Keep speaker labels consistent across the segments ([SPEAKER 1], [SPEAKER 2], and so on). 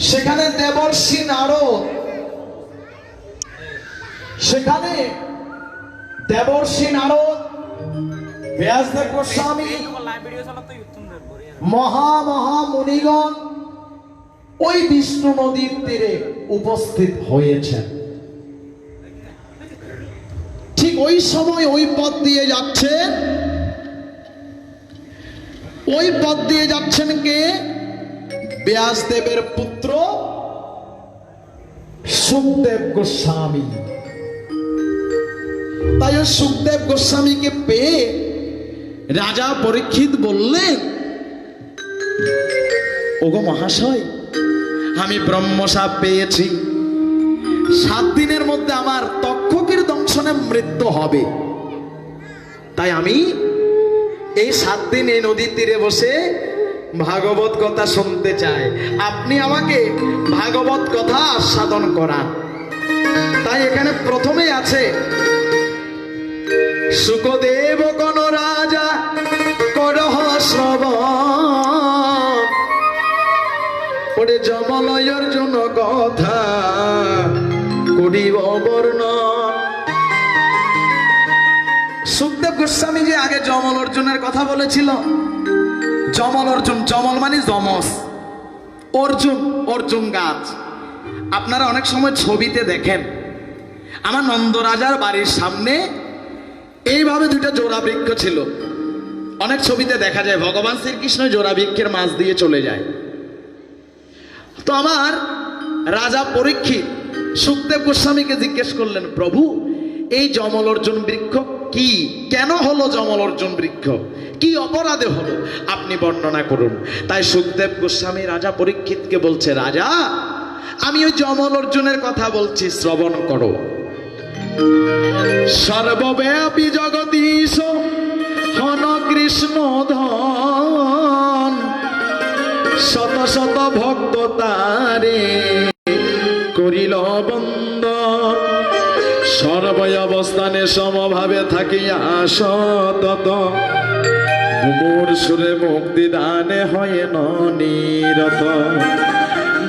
[SPEAKER 1] সেখানে দেবর্ষি নারদ, সেখানে দেবর্ষি নারদ, ব্যাসদেব গোস্বামী, মহামুনিগণ ওই বিষ্ণু নদীর তীরে উপস্থিত হয়েছেন। ঠিক ওই সময় ওই পথ দিয়ে যাচ্ছেন, ওই পথ দিয়ে যাচ্ছেন কে? ব্যাসদেবের পুত্র সুখদেব গোস্বামী। তাই ওই সুখদেব গোস্বামীকে পেয়ে রাজা পরীক্ষিত বললেন, ওগো মহাশয়, আমি ব্রহ্মশাপ পেয়েছি, 7 দিনের মধ্যে আমার তক্ষকের দংশনে মৃত্যু হবে। তাই আমি এই 7 দিন এই নদীর তীরে বসে ভাগবত কথা শুনতে চাই। আপনি আমাকে ভাগবত কথা আস্বাদন করান। তাই এখানে প্রথমে আছে, সুখদেব কোন রাজা করহ শ্রবণ, ওরে যমলয়ের জন্য কথা করিব বর্ণন। সুখদেব গোস্বামী যে আগে যমল অর্জুনের কথা বলেছিল, যমল অর্জুন, যমল মানে যমস, অর্জুন অর্জুন গাছ। আপনারা অনেক সময় ছবিতে দেখেন, আমার নন্দরাজার বাড়ির সামনে এইভাবে 2টা জোড়া বৃক্ষ ছিল। অনেক ছবিতে দেখা যায় ভগবান শ্রীকৃষ্ণ জোড়া বৃক্ষের মাঝ দিয়ে চলে যায়। তো আমার রাজা পরীক্ষিত সুখদেব গোস্বামীকে জিজ্ঞেস করলেন, প্রভু এই যমল অর্জুন বৃক্ষ কি, কেন হলো যমল অর্জুন বৃক্ষ, কি অপরাধে হলো, আপনি বর্ণনা করুন। তাই সুখদেব গোস্বামী রাজা পরীক্ষিতকে বলছে, রাজা আমি ওই যমল অর্জুনের কথা বলছি, শ্রবণ করো। সর্বব্যাপী জগদীশ হন কৃষ্ণ ধন, শত শত ভক্ত তারে করিল বন্দন, সর্বই অবস্থানে সমভাবে থাকিয়া সতত, মোর সুরে মুক্তি দানে হয় নিরত,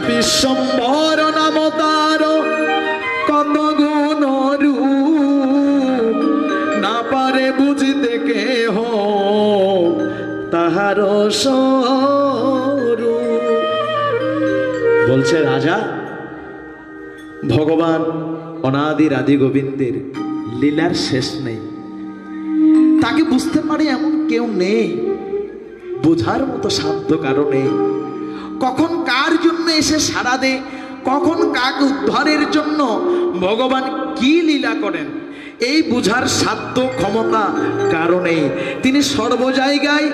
[SPEAKER 1] বিশ্বম্ভর নাম তার কত গুণ রূপ, না পারে বুঝিতে কেহ তাহার স্বরূপ। বলছে রাজা, ভগবান অনাদির আদি গোবিন্দের লীলার শেষ নেই, তাকে বুঝতে পারে এমন কেউ নেই, বোঝার মতো সাধ্য কারো নেই। কখন কার জন্য এসে সাড়া দে, কখন কাকে উদ্ধারের জন্য ভগবান কি লীলা করেন, এই বুঝার সাধ্য ক্ষমতা কারণে তিনি সর্ব জায়গায়,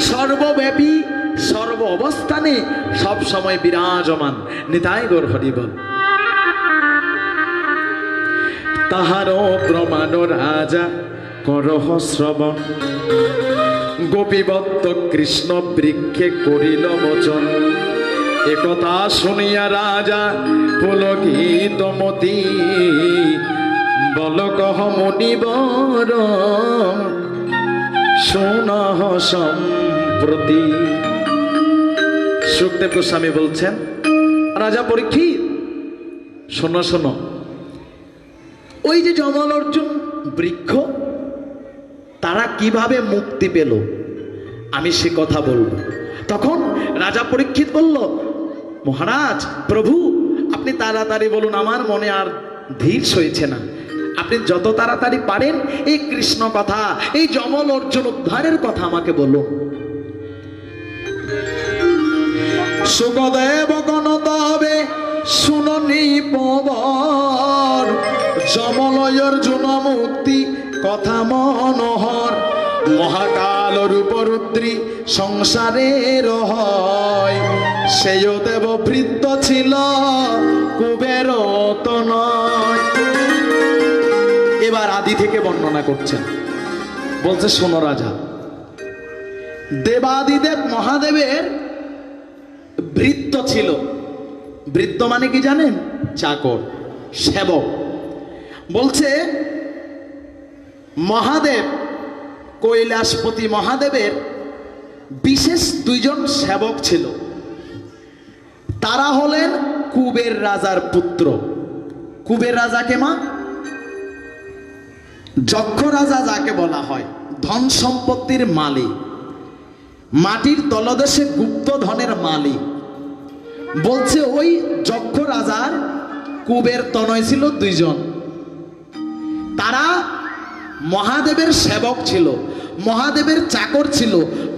[SPEAKER 1] সর্বব্যাপী, সর্ব অবস্থানে সব সময় বিরাজমান। নিতাই গৌর হরি বল। তাহার প্রমাণ রাজা করহ শ্রবণ, গোপীবদ্ধ কৃষ্ণ বৃক্ষে করিল মোচন, একথা শুনিয়া রাজা পুলকিত মতি, বল কহ মুনিবর শোনহ সম্প্রতি। সুখদেব গোস্বামী বলছেন, রাজা পরীক্ষিত শোনো শোনো, ওই যে যমল অর্জুন বৃক্ষ, তারা কিভাবে মুক্তি পেল আমি সে কথা বলবো। তখন রাজা পরীক্ষিত বলল, মহারাজ প্রভু আপনি তাড়াতাড়ি বলুন, আমার মনে আর ধীর সইছে না, আপনি যত তাড়াতাড়ি পারেন এই কৃষ্ণ কথা, এই যমল অর্জুন উদ্ধারের কথা আমাকে বলুন। সুখদেব গণ তবে শুননি পবর, যমল অর্জুন মুক্তি কথা মনোহর, মহাকাল রূপরুদ্রী সংসারের হয়, সেও দেব ভৃত্য ছিল কুবের তো নয়। এবার আদি থেকে বর্ণনা করছেন, বলছে শোনো রাজা, দেবাদিদেব মহাদেবের ভৃত্য ছিল। ভৃত্য মানে কি জানেন? চাকর, সেবক। বলছে মহাদেব, কৈলাসপতি মহাদেবের বিশেষ 2 জন সেবক ছিল। তারা হলেন কুবের রাজার পুত্র। কুবের রাজাকে মা, যক্ষ রাজা যাকে বলা হয়, ধন সম্পত্তির মালিক, মাটির তলদেশে গুপ্ত ধনের মালিক। বলছে ওই যক্ষ রাজার কুবের তনয় ছিল দুইজন। তারা মহাদেবের সেবক ছিল, মহাদেবের চাকর ছিল,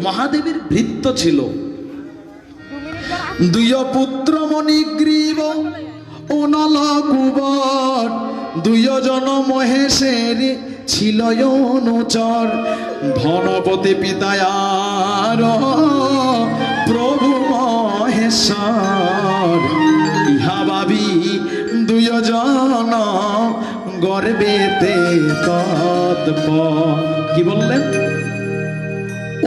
[SPEAKER 1] মহাদেবের ভৃত্য ছিল। দুই পুত্র মণিগ্রীব ও নল কুবর, দুইজন মহেশের ছিল অনুচর। ধনপতি পিতায়ার প্রভু মহেশ্বর, ইহা ভাবি দুইজন গর্বেতে তৎপর। কি বললেন?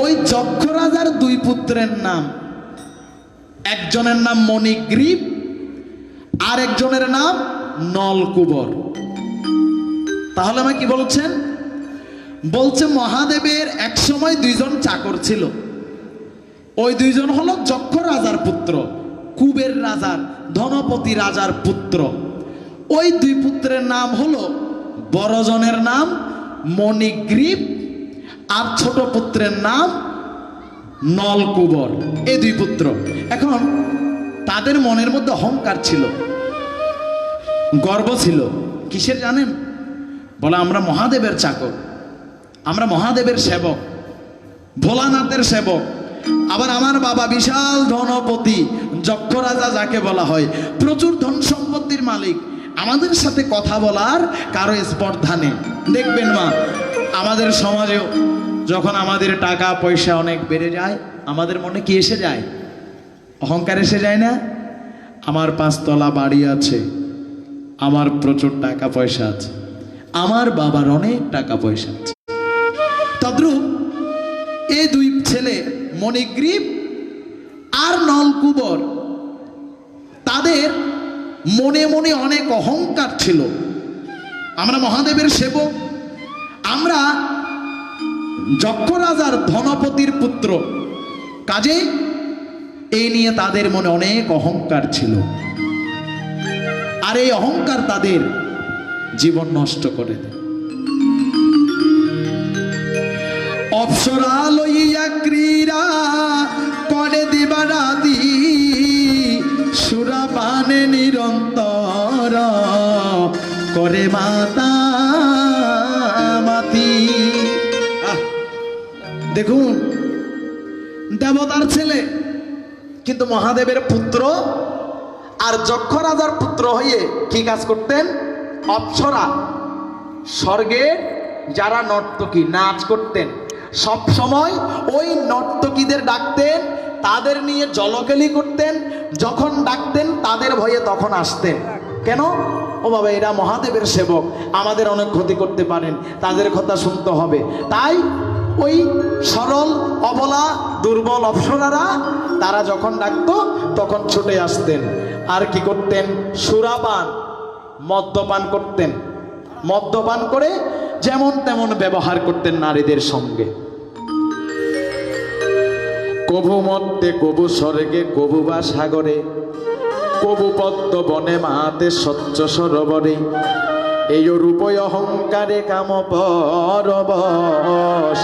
[SPEAKER 1] ওই যক্ষ রাজার দুই পুত্রের নাম, একজনের নাম মণিগ্রীব আর একজনের নাম নলকুবর। তাহলে আমি কি বলছেন? বলছে মহাদেবের এক সময় দুইজন চাকর ছিল। ওই দুইজন হলো যক্ষ রাজার পুত্র, কুবের রাজার, ধনপতি রাজার পুত্র। ওই দুই পুত্রের নাম হলো, বড়জনের নাম মণিগ্রীব আর ছোট পুত্রের নাম নলকুবর। এই দুই পুত্র। এখন তাদের মনের মধ্যে অহংকার ছিল, গর্ব ছিল। কিসের জানেন? বলে আমরা মহাদেবের চাকর, আমরা মহাদেবের সেবক, ভোলানাথের সেবক। আবার আমার বাবা বিশাল ধনপতি, যক্ষ রাজা যাকে বলা হয়, প্রচুর ধন সম্পত্তির মালিক। আমাদের সাথে কথা বলার কারো স্পর্ধা নেই। দেখবেন মা, আমাদের সমাজেও যখন আমাদের টাকা পয়সা অনেক বেড়ে যায়, আমাদের মনে কি এসে যায়? অহংকার এসে যায় না? আমার 5 তলা বাড়ি আছে, আমার প্রচুর টাকা পয়সা আছে, আমার বাবার অনেক টাকা পয়সা আছে। তদ্রূপ এই দুই ছেলে মণিগ্রীব আর নলকুবর, তাদের মনে মনে অনেক অহংকার ছিল। আমরা মহাদেবের সেবক, আমরা যক্ষ রাজার ধনপতির পুত্র, কাজে এই নিয়ে তাদের মনে অনেক অহংকার ছিল। আর এই অহংকার তাদের জীবন নষ্ট করে দেয়। অপ্সরা লইয়া ক্রীড়া করে দিবারাতি, সুরাপানে নিরন্তর করে মাতা মাতি। দেখুন, দেবতার ছেলে কিন্তু মহাদেবের পুত্র, আর যক্ষ রাজার পুত্র হয়ে কি কাজ করতেন? অপ্সরা, স্বর্গের যারা নর্তকী, নাচ করতেন, সব সময় ওই নর্তকীদের ডাকতেন, তাদের নিয়ে জলকেলি করতেন। যখন ডাকতেন তাদের ভয়ে তখন আসতেন। কেন? ও বাবা, এরা মহাদেবের সেবক, আমাদের অনেক ক্ষতি করতে পারেন, তাদের কথা শুনতে হবে। তাই ওই সরল অবলা দুর্বল অপ্সরারা তারা যখন ডাকতো তখন ছুটে আসতেন। আর কি করতেন? সুরাপান, মদ্যপান করতেন। মদ্যপান করে যেমন তেমন ব্যবহার করতেন নারীদের সঙ্গে। কবু মধ্যে, কবু স্বর্গে, কবু বা সাগরে, কবু পদ্ম বনে, মাতে স্বচ্ছ সরোবরে, এই রূপয় অহংকারে কাম পরবশ,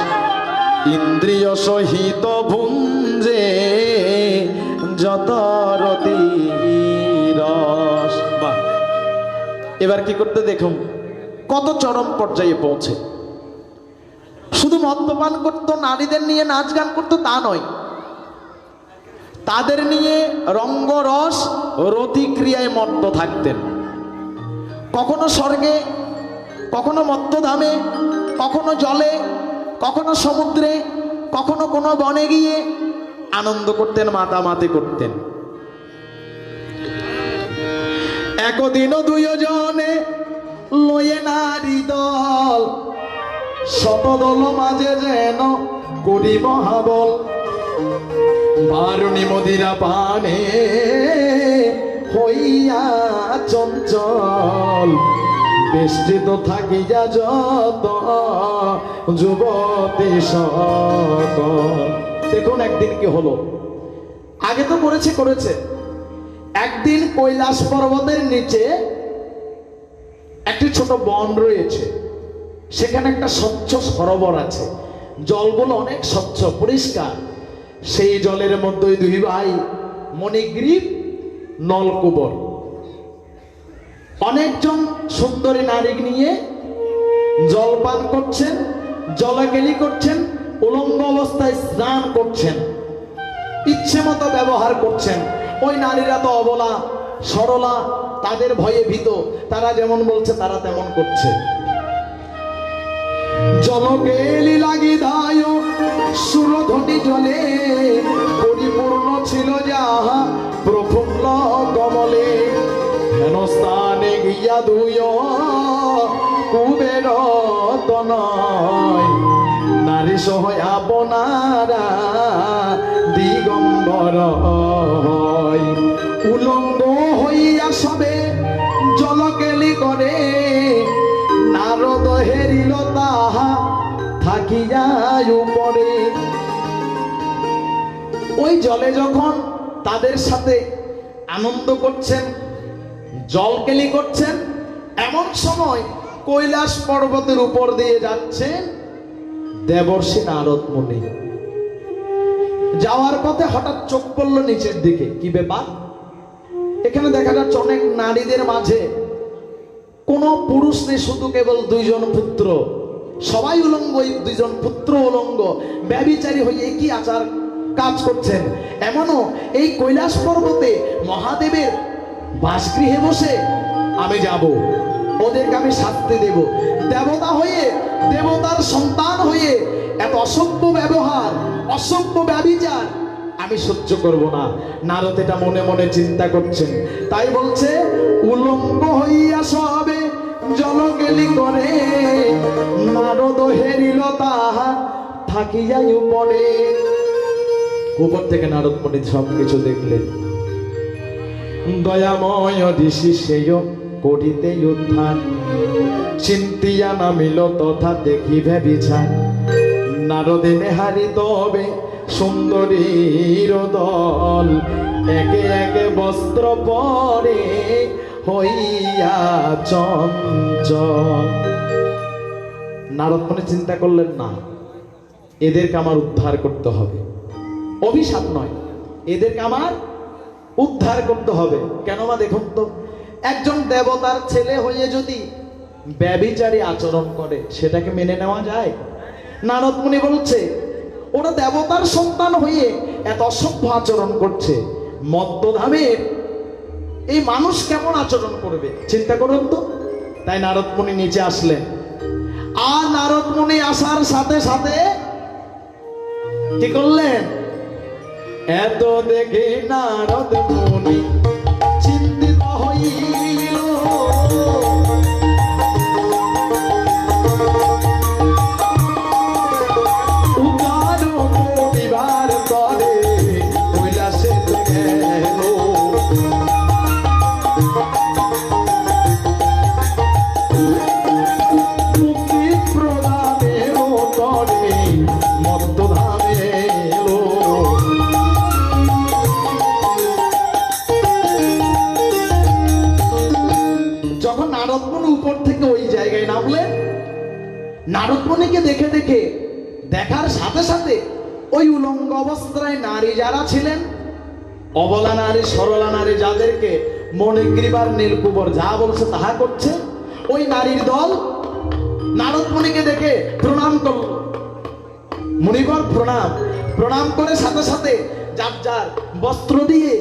[SPEAKER 1] ইন্দ্রিয় সহিত ভুঞ্জে যত রতি রস। বাহ! এবার কি করতে দেখুন, কত চরম পর্যায়ে পৌঁছে। শুধু মদ্যপান করতো, নারীদের নিয়ে নাচ গান করতো তা নয়, তাদের নিয়ে রঙ্গরস রতিক্রিয়ায় মত্ত থাকতেন। কখনো স্বর্গে, কখনো মত্তধামে, কখনো জলে, কখনো সমুদ্রে, কখনো কোনো বনে গিয়ে আনন্দ করতেন, মাতামাতি করতেন। একদিনও দুইজনে লয়ে নারী দল, শতদল মাঝে যেন করি মহাবল, বারুণী মদিরা পানে হইয়া চঞ্চল, বেষ্টিত থাকিয়া যত যুবতী সকল। দেখুন একদিন কি হলো, আগে তো করেছে, একদিন কৈলাস পর্বতের নিচে একটি ছোট বন রয়েছে, সেখানে একটা স্বচ্ছ সরোবর আছে, জলগুলো অনেক স্বচ্ছ পরিষ্কার। সেই জলের মধ্যে দুই ভাই মণিগ্রীব নলকুবর অনেকজন সুন্দরী নারী নিয়ে জলপান করছেন, জলাকেলি করছেন, উলঙ্গ অবস্থায় স্নান করছেন, ইচ্ছে মতো ব্যবহার করছেন। ওই নারীরা তো অবলা সরলা, তাদের ভয়ে ভীত, তারা যেমন বলছে তারা তেমন করছে। জলকেলি লাগি দায় সুরধ্বনি জলে, পরিপূর্ণ ছিল যাহা প্রফুল্ল কমলে। হেন স্থানে গিয়া দুয় কুবের তনয়, নারী সহ আপনারা দিগম্বর হয়। উলঙ্গ হইয়া সবে জলকেলি করে, নারদ হেরিল তাহা থাকিয়া উপরে। ওই জলে যখন তাদের সাথে আনন্দ করছেন, জলকেলি করছেন, এমন সময় কৈলাস পর্বতের উপর দিয়ে যাচ্ছেন দেবর্ষি নারদ মুনি। যাওয়ার পথে হঠাৎ চোখ পড়ল নিচের দিকে, কি ব্যাপার? এখানে দেখা যাচ্ছে অনেক নারীদের মাঝে কোনো পুরুষ নেই, শুধু কেবল দুইজন পুত্র, সবাই উলঙ্গ। এই দুইজন পুত্র উলঙ্গ ব্যভিচারী হয়ে কি আচার কাজ করছেন। এমনও এই কৈলাস পর্বতে মহাদেবের বাসগৃহে বসে আমি যাব, ওদেরকে আমি শাস্তি দেব। দেবতা হয়ে, দেবতার সন্তান হয়ে এত অসভ্য ব্যবহার, অসভ্য ব্যভিচার আমি সহ্য করব না। নারদ এটা মনে মনে চিন্তা করছেন, তাই বলছে উলঙ্গ হইয়া সবে জলকেলি করে, নারদ হেরিল তাহা থাকিয়া উপরে। উপর থেকে নারদ পণ্ডিত সবকিছু দেখলেন। দয়াময় ঋষি সেয় করিতে উদ্ধার, চিন্তিয়া নামিল তথা দেখিবে বিচার। নারদে নেহারি তবে সুন্দরীর দল, একে একে বস্ত্র পরে হইয়া চঞ্চল। নারদ মনে চিন্তা করলেন, না, এদেরকে আমার উদ্ধার করতে হবে। অভিশাপ নয়, এদেরকে আমার উদ্ধার করতে হবে। কেন মা দেখুন তো, একজন দেবতার ছেলে হয়ে যদি ব্যভিচারী আচরণ করে সেটাকে মেনে নেওয়া যায়? নারদ মুনি বলছে ওরা দেবতার সন্তান হয়ে এত অসভ্য আচরণ করছে, মদ্যধামের এই মানুষ কেমন আচরণ করবে চিন্তা করুন তো। তাই নারদ মুনি নিচে আসলেন। আর নারদ মুনি আসার সাথে সাথে কি করলেন? এত দেখে নারদ মুনি চিন্তিত হইল, পরিবার করে কৈলাসে গেল। মুক্তি প্রদানের তরে মদ্যধামে এলো। যখন নারদ মুনি উপর থেকে ওই জায়গায় নামলেন, নারদ মুনিকে দেখে দেখে দেখার সাথে সাথে ওই উলঙ্গ অবস্থায় নারী যারা ছিলেন, অবলা নারী, সরলা নারী, যাদেরকে মণিগ্রীবার নীলকুবর যা বলছে তাহা করছে, ওই নারীর দল নারদ মুনিকে দেখে প্রণাম করল। মুনিবর প্রণাম, প্রণাম করে সাথে সাথে যার যার বস্ত্র দিয়ে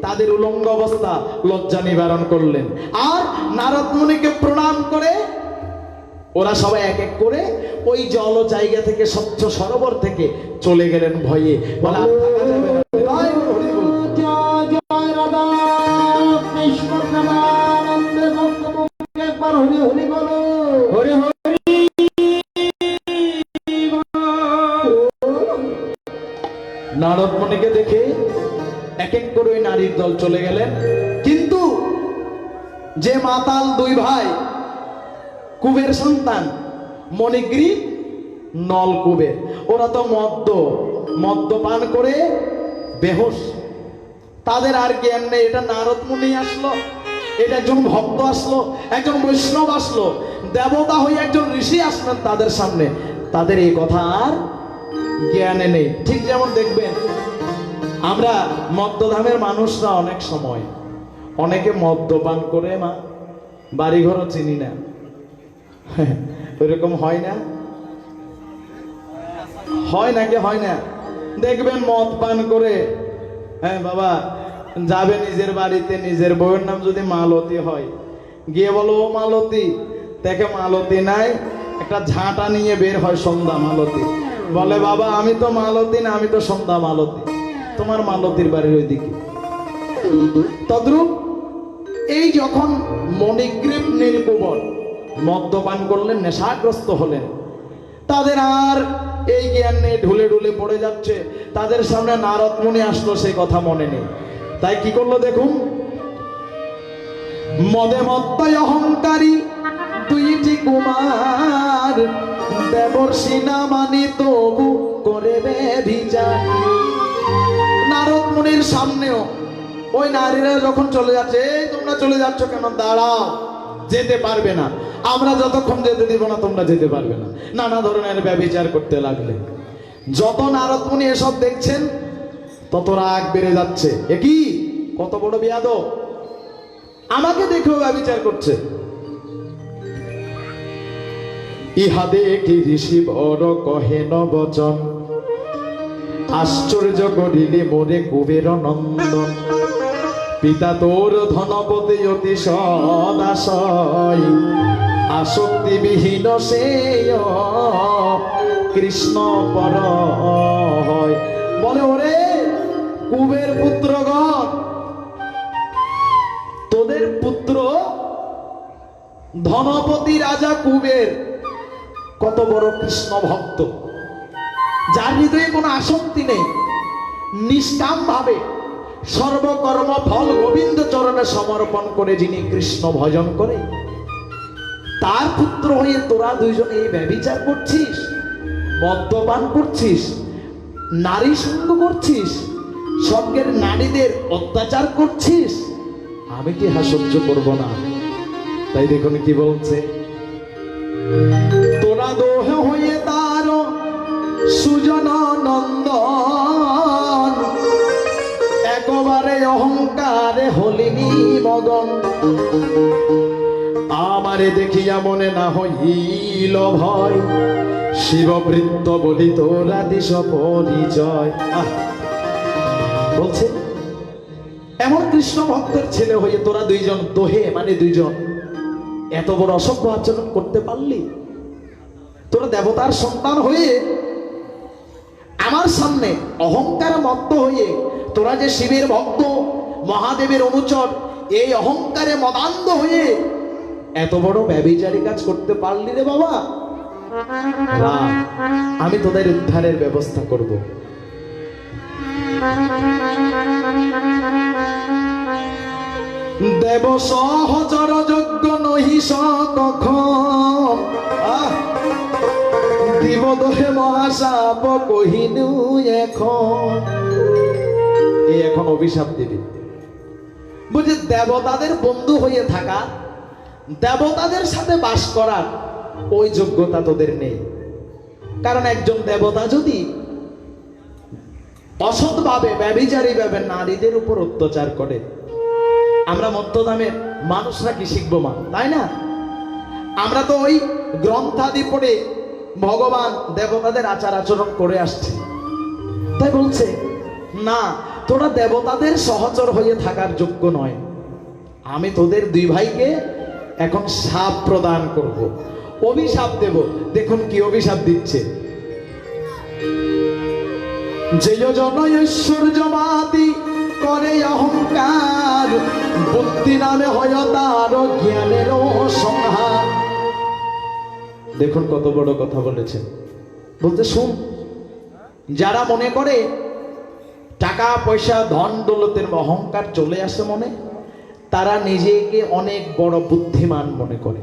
[SPEAKER 1] তাদের উলঙ্গ অবস্থা লজ্জা নিবারণ করলেন। আর নারদ মুনিকে প্রণাম করে ওরা সবাই এক এক করে ওই জল জায়গা থেকে, স্বচ্ছ সরোবর থেকে চলে গেলেন ভয়ে। বলা থাকা যাবে না। নারদ মুনিকে দেখে এক এক করে ওই নারীর দল চলে গেলেন। কিন্তু যে মাতাল দুই ভাই, কুবের সন্তান মণিগ্রীব নলকুবের, ওরা তো মদ্যপান করে বেহুশ, তাদের আর জ্ঞান নেই। এটা নারদ মুনি আসলো, এটা একজন ভক্ত আসলো, একজন বৈষ্ণব আসলো, দেবতা হয়ে একজন ঋষি আসলেন তাদের সামনে, তাদের এই কথা আর জ্ঞানে নেই। ঠিক যেমন দেখবেন আমরা মদ্যধামের মানুষরা অনেক সময় অনেকে মদ্যপান করে মা বাড়িঘরও চিনি না, ওইরকম হয় না? হয় নাকি হয় না? দেখবেন মদ পান করে, হ্যাঁ বাবা, যাবে নিজের বাড়িতে, নিজের বউয়ের নাম যদি মালতী হয়, গিয়ে বলো ও মালতী, দেখে মালতী নাই, একটা ঝাঁটা নিয়ে বের হয় সন্ধ্যা মালতী, বলে বাবা আমি তো মালতী না, আমি তো সন্ধ্যা মালতী, তোমার মালতীর বাড়ির ওইদিকে। তদ্রূপ এই যখন মণিগ্রীব নীলকুবর মদ্যপান করলেন, নেশাগ্রস্ত হলেন, তাদের আর এই জ্ঞান নেই, ঢুলে ঢুলে পড়ে যাচ্ছে। তাদের সামনে নারদ মুনি আসলো, সেই কথা মনে নেই। তাই কি করলো দেখুন, মদে মত্তয় অহংকারী দুইটি কুমার, দেবর্ষি না মানি তবু করে ব্যভিচার। নারদ মুনির সামনেও ওই নারীরা যখন চলে যাচ্ছে, এই তোমরা চলে যাচ্ছ কেন, দাঁড়াও, যেতে পারবে না, আমরা যতক্ষণ যেতে দিব না তোমরা যেতে পারবে না, নানা ধরনের ব্যভিচার করতে লাগলে। যত নারদ মুনি এসব দেখছেন তত রাগ বেড়ে যাচ্ছে, এ কি কত বড় বিয়াদব, আমাকে দেখেও ব্যভিচার করছে। ইহা দেখি ঋষি বড় কহেন বচন, আশ্চর্য করিলে মোরে কুবের নন্দন। পিতা তোর ধনপতি অতি সদাশয়, আসক্তি বিহীন সে কৃষ্ণ পর হয়। বলে ওরে কুবের পুত্রগণ, তোদের পুত্র ধনপতি রাজা কুবের কত বড় কৃষ্ণ ভক্ত, যার হৃদয়ে কোনো আসক্তি নেই, নিষ্কাম ভাবে সর্বকর্ম ফল গোবিন্দ চরণে সমর্পণ করে যিনি কৃষ্ণ ভজন করে, তার পুত্র হয়ে তোরা দুইজন এই ব্যভিচার করছিস, মদ্যপান করছিস, নারী সঙ্গ করছিস, স্বর্গের নারীদের অত্যাচার করছিস, আমি কি হা সহ্য করব না। তাই দেখুন কি বলছে, তোরা দোহ হয়ে তার সুজন নন্দন, একবারে অহংকারে হলিনি মগন। আমারে দেখিয়া মনে না হইল ভয়, শিববৃত্ত বলি তোরা দিশ পরিচয়। বলছে এমন কৃষ্ণ ভক্তের ছেলে হয়ে তোরা দুইজন দোহে মানে দুইজন এত বড় অসভ্য আচরণ করতে পারলি? তোরা দেবতার সন্তান হয়ে আমার সামনে অহংকার মত্ত হয়ে, তোরা যে শিবের ভক্ত, মহাদেবের অনুচর, এই অহংকারে মদান্ধ হয়ে এত বড় ব্যভিচারী কাজ করতে পারলি রে বাবা? আমি তোদের উদ্ধারের ব্যবস্থা করব। দেব সহচর যজ্ঞ নহিস কখন, দিব দোহে মহাশাপ কহিনু এখন। এই এখন অভিশাপ দিবি, বুঝে দেবতাদের বন্ধু হয়ে থাকা, দেবতাদের সাথে বাস করার ওই যোগ্যতা তোদের নেই। কারণ একজন দেবতা যদি অসৎভাবে ব্যভিচারী ভাবে নারীদের উপর অত্যাচার করে, আমরা মধ্যদামের মানুষরা কি শিখবো মা, তাই না? আমরা তো ওই গ্রন্থাদি পড়ে ভগবান দেবতাদের আচার আচরণ করে আসছি। তাই বলছে না, তোরা দেবতাদের সহচর হয়ে থাকার যোগ্য নয়। আমি তোদের দুই ভাইকে এখন শাপ প্রদান করব, অভিশাপ দেব। দেখুন কি অভিশাপ দিচ্ছে, যে জন ঐশ্বর্যবাদী করে অহংকার, বুদ্ধি নামে হয় তার জ্ঞানেরও সংহার। দেখুন কত বড় কথা বলেছেন। বলতে শুন, যারা মনে করে টাকা পয়সা ধন দৌলতের অহংকার চলে আসে মনে, তারা নিজেকে অনেক বড় বুদ্ধিমান মনে করে,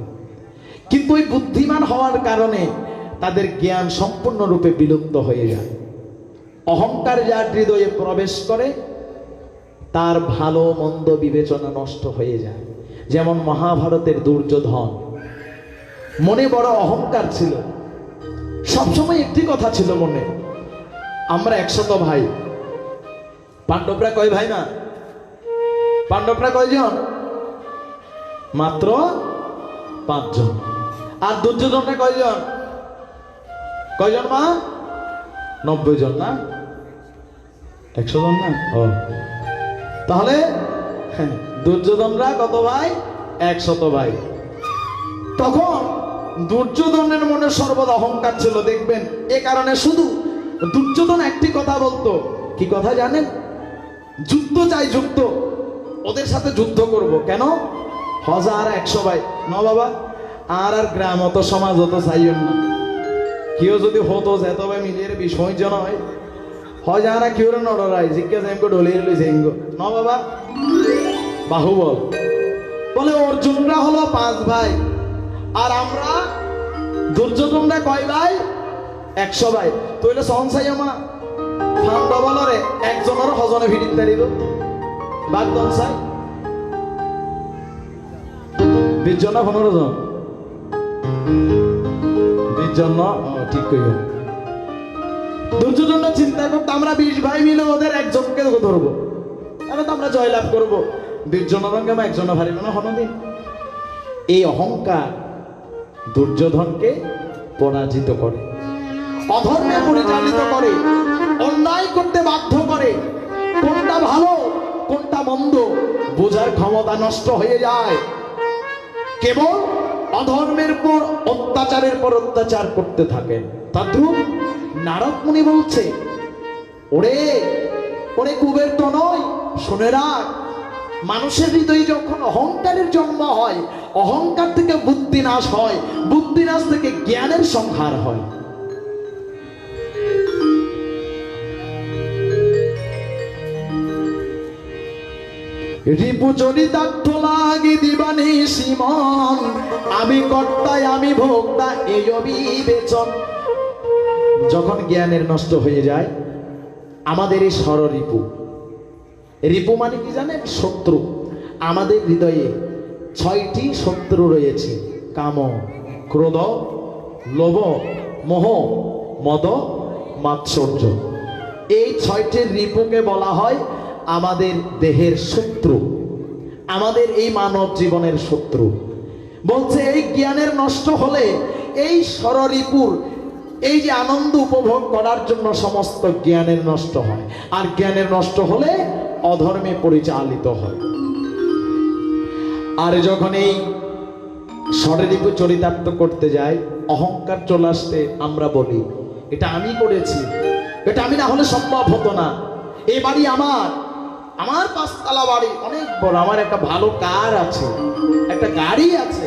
[SPEAKER 1] কিন্তু ওই বুদ্ধিমান হওয়ার কারণে তাদের জ্ঞান সম্পূর্ণরূপে বিলুপ্ত হয়ে যায়। অহংকার যার হৃদয়ে প্রবেশ করে
[SPEAKER 2] তার ভালো মন্দ বিবেচনা নষ্ট হয়ে যায়। যেমন মহাভারতের দুর্যোধন, মনে বড় অহংকার ছিল, সবসময় একটি কথা ছিল মনে, আমরা 100 ভাই। পাণ্ডবরা কয় ভাই না? পাণ্ডবরা কয়জন? মাত্র 5 জন। আর দুর্যোধনরা কয়জন? কয়জন মা? 90 জন না? 100 জন না? ও তাহলে দুর্যোধনরা কত ভাই? 100 ভাই। তখন দুর্যোধনের মনে সর্বদা অহংকার ছিল, দেখবেন। এ কারণে শুধু দুর্যোধন একটি কথা বলতো, কি কথা জানেন? যুদ্ধ চাই, যুদ্ধ, ওদের সাথে যুদ্ধ করব। কেন? 1000-100 ভাই ন বাবা, আর গ্রাম অত সমাজ অত চাইন না। কেউ যদি হতো যেত ভাই মিলিয়ে বিষয় জন হয় যারা কেউ নড়াই জিজ্ঞাসা ডলিয়ে লইছে ন বাবা। বাহুবল বলে অর্জুনরা হলো 5 ভাই, আর আমরা দুর্যোধনরা কয় ভাই? 100 ভাই। তইলে সহনসাই আমা ফান্ডা বলরে একজনের হজনে ভিড়িত দাঁড়িব বাগদন চাই 20 জন না 15 জন? 20 জন না? ঠিক কইবেন। দুর্যোধনরা চিন্তা করতো আমরা 20 ভাই মিলে ওদের একজনকে ধরবো, তাহলে তো আমরা জয়লাভ করবো। 20 জনের রঙে আমরা একজনে ভারি না হনদিন। এই অহংকার দুর্যোধনকে পরাজিত করে, অধর্মে পরিচালিত করে, অন্যায় করতে বাধ্য করে। কোনটা ভালো কোনটা মন্দ বোঝার ক্ষমতা নষ্ট হয়ে যায়। কেবল অধর্মের পর অত্যাচারের পর অত্যাচার করতে থাকেন। তদ্রূপ নারদ মুনি বলছে, ওরে ওরে কুবের তো নয়, শুনে রাখ, মানুষের হৃদয়ে যখন অহংকারের জন্ম হয়, অহংকার থেকে বুদ্ধি নাশ হয়, বুদ্ধি নাশ থেকে জ্ঞানের সংহার হয়। রিপু চরিতার্থ লাগি দিবানি সীমন, আমি কর্তায় আমি ভোক্তা এই অবিবেচন। যখন জ্ঞানের নষ্ট হয়ে যায়, আমাদের এই ষড়রিপু, রিপু মানে কি জানেন? শত্রু। আমাদের হৃদয়ে 6টি শত্রু রয়েছে: কাম, ক্রোধ, লোভ, মোহ, মদ, মাৎসর্য। এই 6টি রিপুকে বলা হয় আমাদের দেহের শত্রু, আমাদের এই মানব জীবনের শত্রু। বলছে এই জ্ঞানের নষ্ট হলে এই ষড়রিপুর এই যে আনন্দ উপভোগ করার জন্য সমস্ত জ্ঞানের নষ্ট হয়, আর জ্ঞানের নষ্ট হলে অধর্মে পরিচালিত হয়। আর যখন এই ষড়রিপু চরিতার্থ করতে যায়, অহংকার চলে আসতে আমরা বলি এটা আমি করেছি, এটা আমি না হলে সম্ভব হতো না, এই বাড়ি আমার, আমার 5 তলা বাড়ি অনেক বড়, আমার একটা ভালো কার আছে, একটা গাড়ি আছে,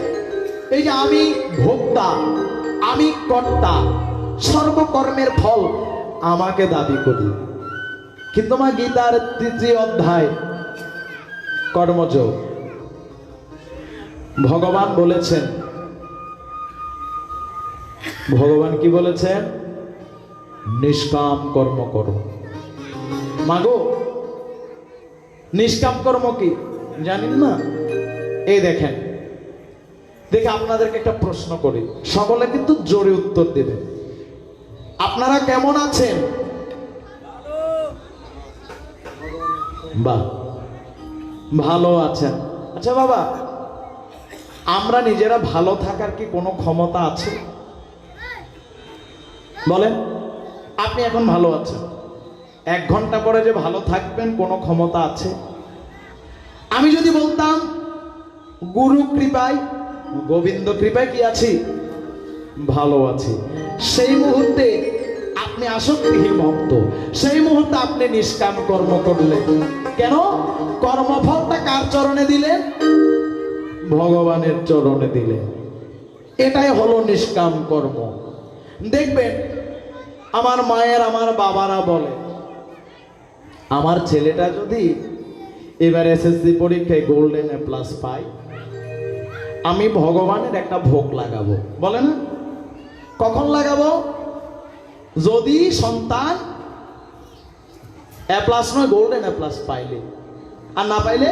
[SPEAKER 2] এই যে আমি ভোক্তা, আমি কর্তা, সর্বকর্মের ফল আমাকে দাবি করি। কিন্তু মা গীতার 3য় অধ্যায় কর্মযোগ ভগবান বলেছেন, ভগবান কি বলেছেন? নিষ্কাম কর্ম করো। মাগো নিষ্কাম কর্ম কি জানেন না? এই দেখেন, দেখে আপনাদেরকে একটা প্রশ্ন করি, সকলে কিন্তু জোরে উত্তর দেবে। আপনারা কেমন আছেন? বাহ, ভালো আছেন। আচ্ছা বাবা, আমরা নিজেরা ভালো থাকার কি কোনো ক্ষমতা আছে? বলেন, আপনি এখন ভালো আছেন, 1 ঘন্টা পরে যে ভালো থাকবেন কোনো ক্ষমতা আছে? আমি যদি বলতাম গুরু কৃপায়, গোবিন্দ কৃপায় কি আছি? ভালো আছি, সেই মুহূর্তে আপনি আসক্তিহীন ভক্ত, সেই মুহূর্তে আপনি নিষ্কাম কর্ম করলেন। কেন? কর্মফলটা কার চরণে দিলেন? ভগবানের চরণে দিলেন। এটাই হলো নিষ্কাম কর্ম। দেখবেন আমার মায়ের, আমার বাবারা বলে, আমার ছেলেটা যদি এবার এসএসসি পরীক্ষায় গোল্ডেন এ প্লাস পায়, আমি ভগবানের একটা ভোগ লাগাবো। বলে না? কখন লাগাবো? যদি সন্তান এ প্লাস নয় গোল্ডেন এ প্লাস পাইলে। আর না পাইলে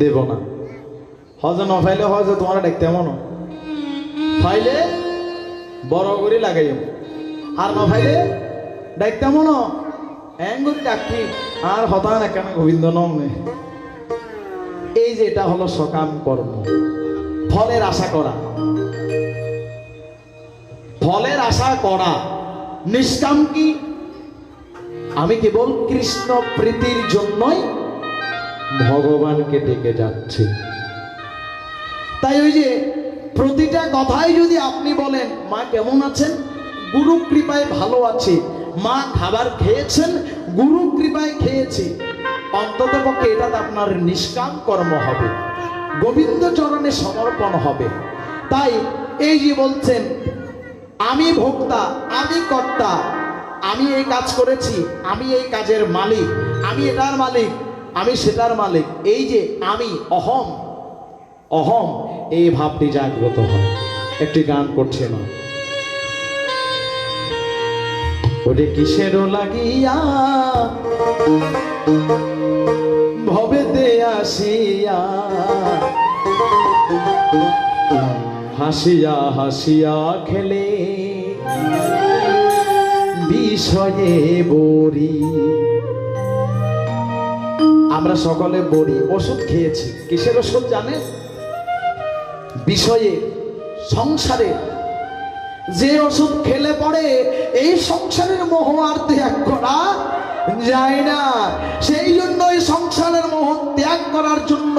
[SPEAKER 2] দেব না। হজ না পাইলে হজ তোমার দেখতে এমন পাইলে বড় করে লাগাইও, আর না পাইলে দেখতে এমন এঙ্গুরি ডাকি আর হতান এখানে গোবিন্দ নমনে। এই যে এটা হলো সকাম কর্ম, ফলের আশা করা। ফলের আশা করা নিষ্কাম কি? আমি কেবল কৃষ্ণ প্রীতির জন্যই ভগবানকে ডেকে যাচ্ছি। তাই ওই যে প্রতিটা কথাই যদি আপনি বলেন মা কেমন আছেন, গুরু কৃপায় ভালো আছি, মা খাবার খেয়েছেন, গুরু কৃপায় খেয়েছি, অন্তত পক্ষে এটা আপনার নিষ্কাম কর্ম হবে, গোবিন্দ চরণে সমর্পণ হবে। তাই এই যে বলছেন আমি ভোক্তা, আমি কর্তা, আমি এই কাজ করেছি, আমি এই কাজের মালিক, আমি এটার মালিক, আমি সেটার মালিক, এই যে আমি অহম, অহম এই ভাবটি জাগ্রত হয়। একটি গান করছে না, ওরে কিসের লাগিয়া ভবেতে আসিয়া, হাসিয়া হাসিয়া খেলে বিষয়ে বড়ি। আমরা সকলে বড়ি ওষুধ খেয়েছি। কিসের ওষুধ জানে? বিষয়ে, সংসারে যে ওষুধ খেলে পড়ে এই সংসারের মোহ আর ত্যাগ করা যায় না। সেই জন্য এই সংসারের মোহ ত্যাগ করার জন্য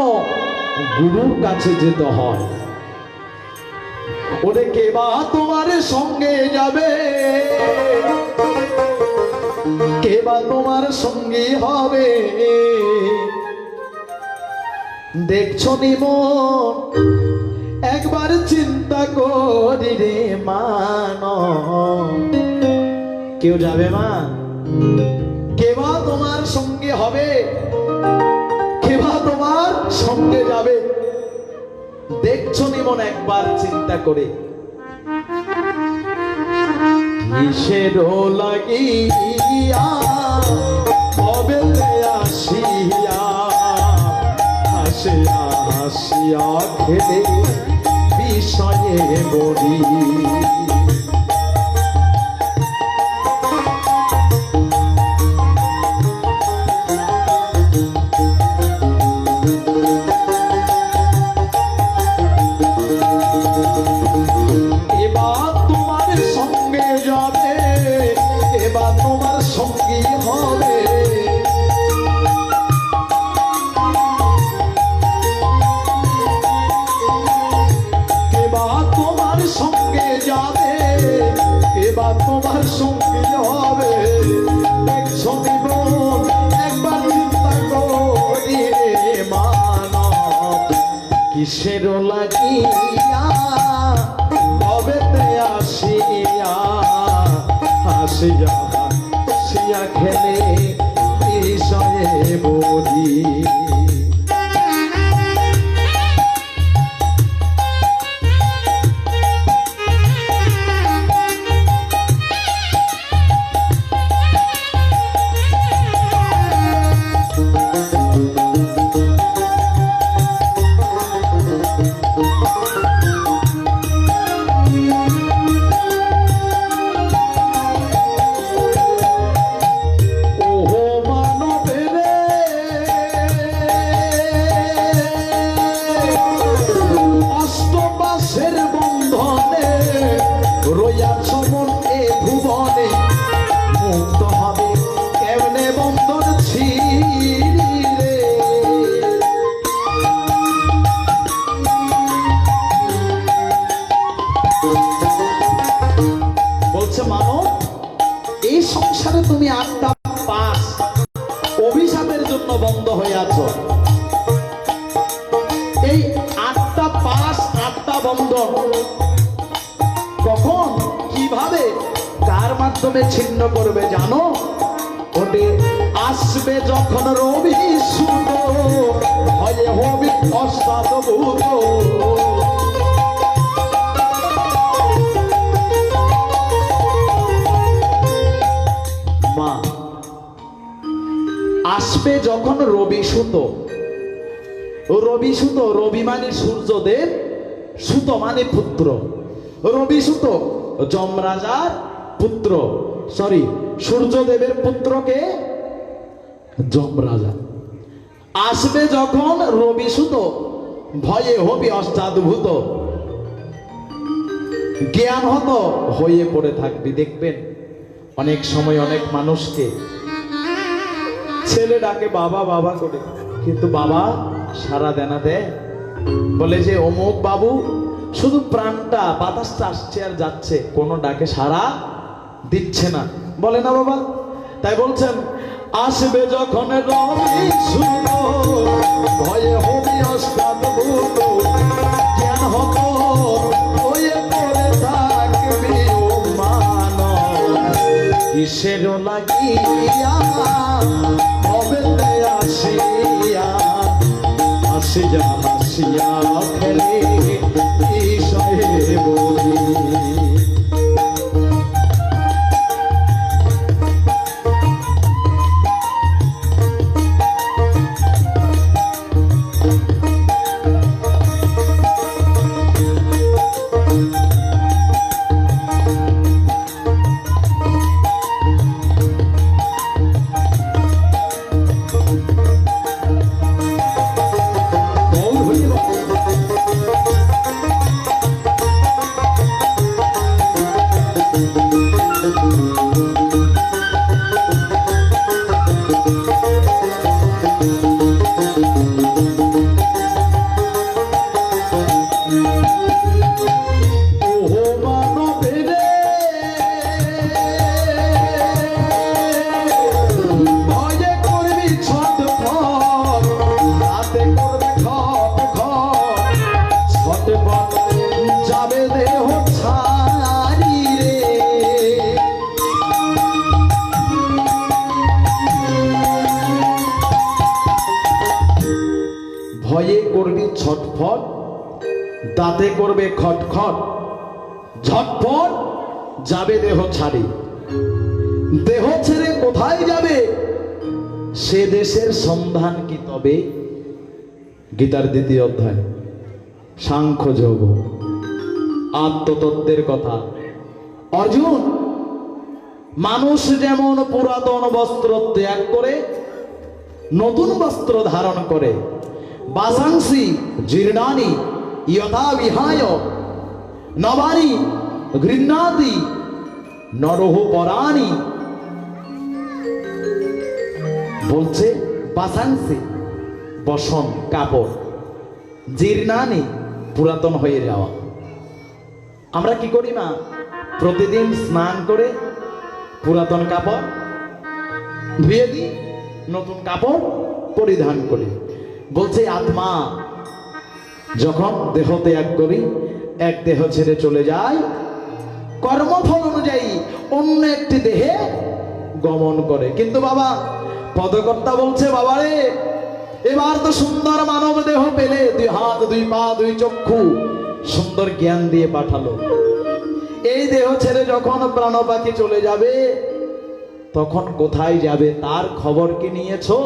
[SPEAKER 2] গুরুর কাছে যেতে হয়। ওরে কেবা তোমার সঙ্গে যাবে, কেবা তোমার সঙ্গে হবে, দেখছো নিমন একবার চিন্তা করি রে মান। কেউ যাবে মা? কেবা তোমার সঙ্গে হবে, কেবা তোমার সঙ্গে যাবে, দেখছো নিমন একবার চিন্তা করে। কিসের লাগিয়া ভবেতে আসিয়া, হাসিয়া হাসিয়া খেলে বিষয়ে বড়ি। এবার তোমার সঙ্গে যাবে, এবার তোমার সঙ্গী হবে, এবার তোমার সঙ্গে যাবে, এবার তোমার সঙ্গী হবে, দেখছো নিমন একবার চিন্তা করি রে মানব। কিসের লাগিয়া ভবেতে আসিয়া, হাসিয়া হাসিয়া খেলে বিষয়ে বড়ি। ওহো মানবের অষ্টপাশের বন্ধনে রইয়াছ মন এ ভুবনে, মুক্ত হবে কেমনে বন্ধন ছিঁড়ে। বলছে মানব, এই সংসারে তুমি 8টা পাশ অভিশাপের জন্য বন্ধ হয়ে আছো। এই 8টা পাশ, 8টা বন্ধন কখন কিভাবে কার মাধ্যমে ছিন্ন করবে জানো? ওটে আসবে যখন রবি সুদ, হয়ে হবে অষ্টাদভূত। মা, আসবে যখন রবি সুত। রবি সুত, রবি মানে সূর্যদেব, সুত মানে পুত্র। রবি সুত যমরাজার পুত্র, সরি সূর্যদেবের পুত্রকে যমরাজা। আসবে যখন রবি সুত, ভয়ে হবি অষ্টাদভূত, জ্ঞান হত হয়ে পড়ে থাকবি। দেখবেন অনেক সময় অনেক মানুষকে ছেলে ডাকে বাবা বাবা করে, কিন্তু বাবা সারা দেনা দেয়। বলে যে অমুক বাবু শুধু প্রাণটা বাতাসটা আসছে আর যাচ্ছে, কোনো ডাকে সারা দিচ্ছে না, বলে না বাবা। তাই বলছেন আসবে যখন রবি সুত, ভয়ে হবি অষ্টাদভূত, জ্ঞান হত হয়ে পড়ে থাকবি ও মানব। কিসের লাগিয়া হবে আসিয়া, হাসিয়া হাসিয়া খেলে বিষয়ে বলি। ভয়ে করবি ছটফট, দাঁতে করবে খটখট, ঝটফট যাবে দেহ ছাড়ি। দেহ ছেড়ে কোথায় যাবে, সে দেশের সন্ধান কি তবে? গীতার 2য় অধ্যায় সাংখ্য যোগ আত্মতত্ত্বের কথা। অর্জুন, মানুষ যেমন পুরাতন বস্ত্র ত্যাগ করে নতুন বস্ত্র ধারণ করে, বাসাংসি জীর্ণানি যথা বিহায় নবানি গৃহ্ণাতি নরহ পরাণি। বলছে বাসাংসি বসন কাপড়, জীর্ণানি পুরাতন হয়ে যাওয়া। আমরা কি করি না, প্রতিদিন স্নান করে পুরাতন কাপড় ধুয়ে দিই, নতুন কাপড় পরিধান করি। বলছে আত্মা যখন দেহ ত্যাগ করি, এক দেহ ছেড়ে চলে যায়, কর্মফল অনুযায়ী অন্য একটি দেহে গমন করে। কিন্তু বাবা পদকর্তা বলছে, বাবারে এবার তো সুন্দর মানব দেহ পেলে, 2 হাত 2 পা 2 চক্ষু, সুন্দর জ্ঞান দিয়ে পাঠালো। এই দেহ ছেড়ে যখন প্রাণ পাখি চলে যাবে, তখন কোথায় যাবে তার খবর কি নিয়েছো?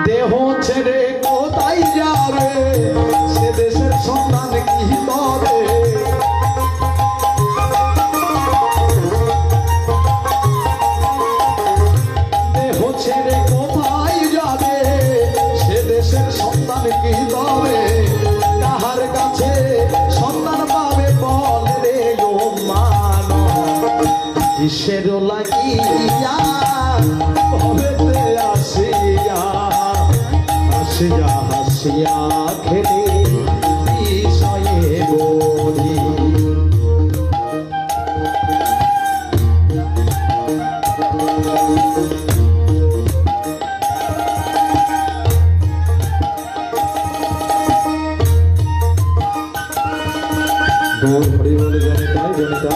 [SPEAKER 2] দেহ ছেড়ে কোথায় যাবে, সে দেশের সন্ধান কি তবে? দেহ ছেড়ে কোথায় যাবে, সে দেশের সন্ধান কি তবে? কাহার কাছে সন্ধান পাবে বল রে ও মানব। কিসের লাগিয়া ভবেতে আসিয়া, হাসিয়া হাসিয়া খেলে বিষয়ে বলি। গৌর হরি বলে জনিতায় জনিতা।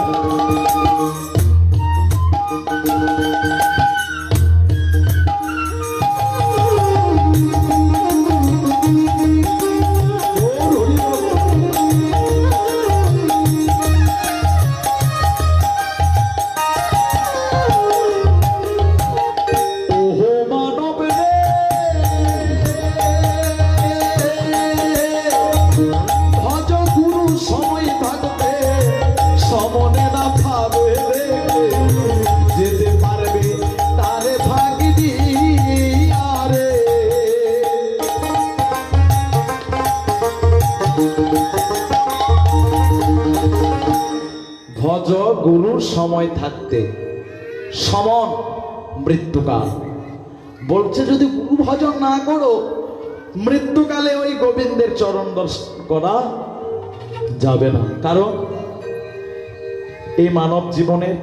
[SPEAKER 2] ভজ গুরুর সময় থাকতে সমন মৃত্যুকাল। বলছে যদি গুরু ভজন না করো, মৃত্যুকালে ওই গোবিন্দের চরণ দর্শন করা যাবে না। কারণ এই মানব জীবনের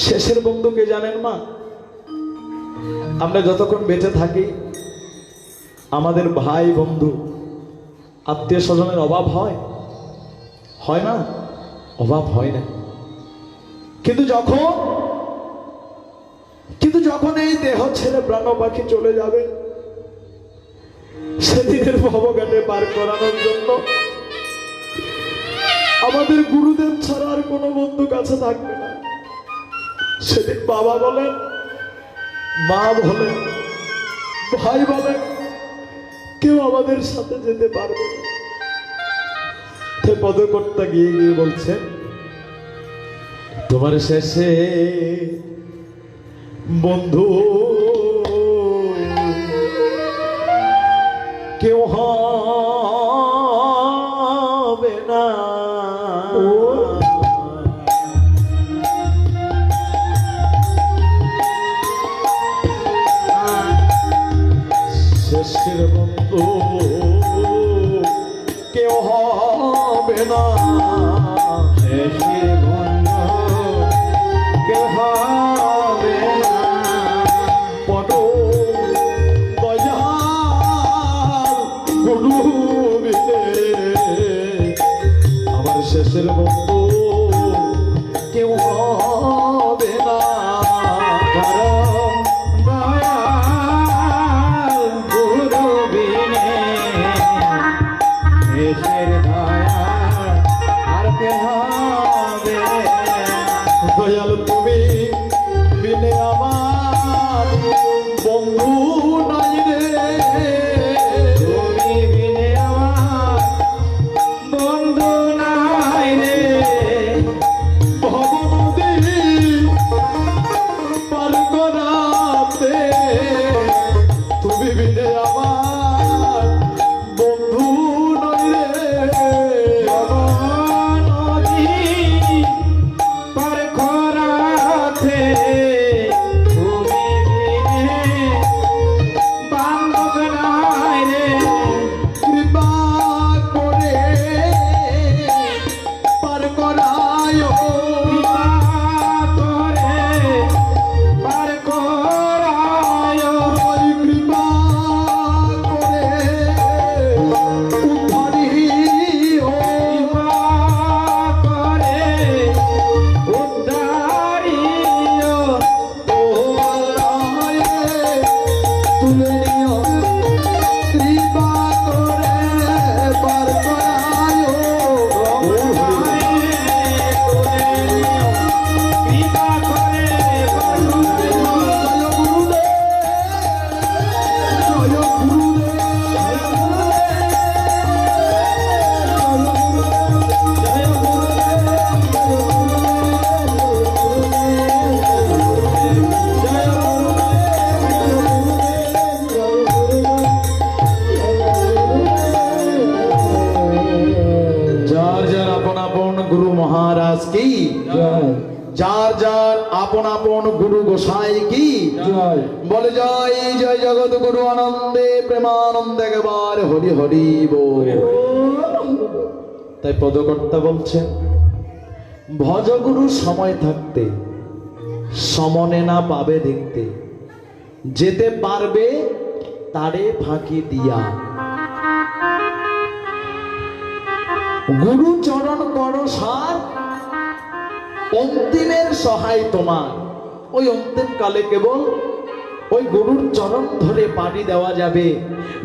[SPEAKER 2] শেষের বন্ধুকে জানেন মা? আমরা যতক্ষণ বেঁচে থাকি আমাদের ভাই বন্ধু আত্মীয় স্বজনের অভাব হয়? হয় না? অভাব হয় না। কিন্তু যখন এই দেহ ছেড়ে প্রাণ পাখি চলে যাবে, সেদিনের ভবঘাটে পার করানোর জন্য আমাদের গুরুদেব ছাড়া আর কোনো বন্ধু কাছে থাকবে না। সেদিন বাবা বলেন, মা বলেন, ভাই বলেন, কেউ আমাদের সাথে যেতে পারবে না। পদকর্তা গিয়ে গিয়ে বলছেন, তোমার শেষে বন্ধু কেউ হবে না। শেষের বন্ধু কেউ হবে না। শেষের বন্ধু কেউ হবে না। বড় দয়াল গুরু বিনে আমার শেষের বন্ধু কেউ হবে না। দয়াল তুমি বিনে আমার বন্ধু নাই রে। তুমি বিনে আমার বন্ধু নাই রে। ভবনদী পার করাতে তুমি বিনে আমার বন্ধু নাই রে। ভবনদী পার করাতে তুমি বিনে বান্ধব নাই রে। কৃপা করে পার করায়, কৃপা করে পার করায়, কৃপা করে উদ্ধারিও, কৃপা করে উদ্ধারিও। তোমার তুলে নিও, কৃপা করে পার করায়। কৃপা করে জয় গুরুদেব, জয় যার যার আপন আপন গুরু মহারাজ কি জয়। যার যার আপন আপন গুরু গোসাই কি জয়। বলে জয় জয় জগৎ গুরু আনন্দে প্রেমানন্দে একবার হরি হরি বল। তাই পদকর্তা বলছেন, ভজগুরু সময় থাকতে সমনে না পাবে দেখতে, যেতে পারবে তারে ফাঁকি দিয়া। গুরু চরণ করো সার, অন্তিমের সহায় তোমার। ওই অন্তিম কালে কেবল ওই গুরুর চরণ ধরে পানি দেওয়া যাবে।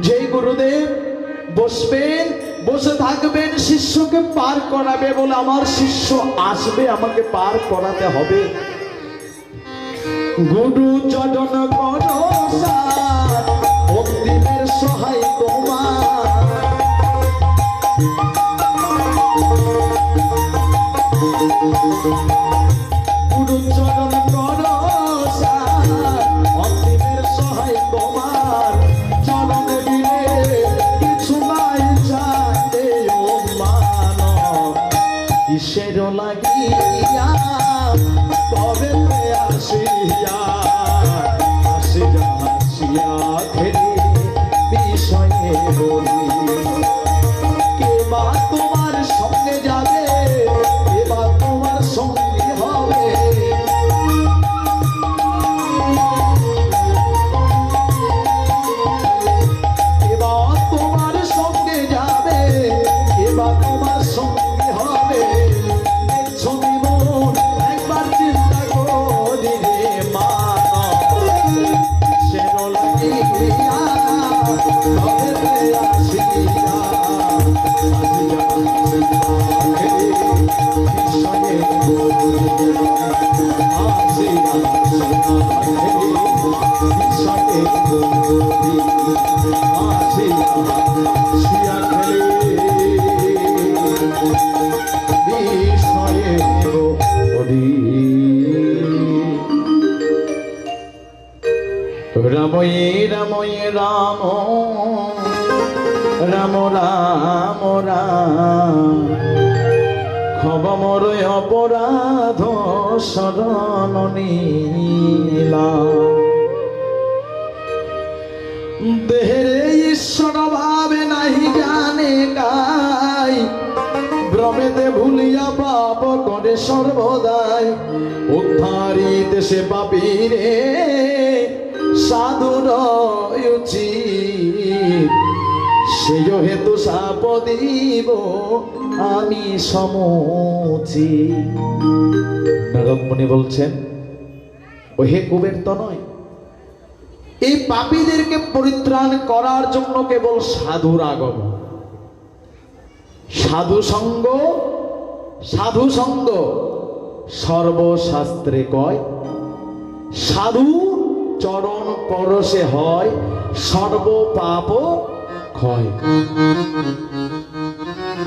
[SPEAKER 2] যেই গুরুদেব বসবেন, বসে থাকবেন, শিষ্যকে পার করাবে বলে আমার শিষ্য আসবে, আমাকে পার করাতে হবে। গুরু চরণ করো সার, অন্তিমের সহায় তোমার। গুরু চরণ করো সার, অন্তিমের সহায় তোমার। চরণ বিনে কিছু নাই জানে ও মানব, কিসের লাগি বলি কে বা তোমার সঙ্গে যাবে, কে বা তোমার সঙ্গী হবে। এবার তোমার সঙ্গে যাবে, এবার তোমার সঙ্গে হবে। ছবি মন একবার চিন্তা করি রে মানব, সেন লাগিয়া ঘরেতে আসিয়া আসিয়া বিষয়ে বলি, আসিয়া বিষয়ে বলি, আসিয়া শুয়া খেলে বিষয়ে বলি। রাময়ে রাময়ে রাম, রাম রাম রাম, ক্ষমা মোর অপরাধ শরণ নীলা। দেহেরে ঈশ্বর ভাবে নাহি জানে গাই, ভ্রমেতে ভুলিয়া পাপ করে সর্বদাই। উদ্ধারিতে সে পাপীরে সাধুর উচিত, সেই হেতু শাপ দিব আমি সমুচিত। নারদ মুনি বলছেন, ও হে কুবের তনয়, এই পাপীদেরকে পরিত্রাণ করার জন্য কেবল সাধুর আগমন। সাধু সঙ্গ, সাধু সঙ্গ সর্বশাস্ত্রে কয়, সাধু চরণ পরশে হয় সর্ব পাপ ক্ষয়।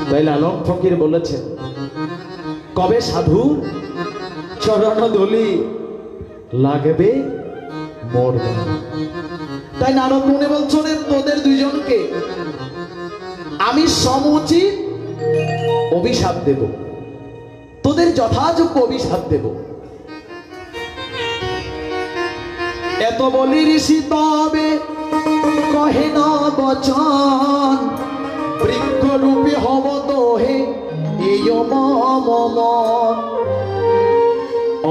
[SPEAKER 2] তাই লালন ফকির বলেছেন, কবে সাধুর চরণ ধুলি লাগবে মোর গায়ে। তাই নারদ মুনি বলছেন, তোদের দুইজনকে আমি সমুচিত অভিশাপ দেব, তোদের যথাযোগ্য অভিশাপ দেব। এত বলি ঋষি তবে কহে না বচন, বৃক্ষরূপে হব তোহে এই মম।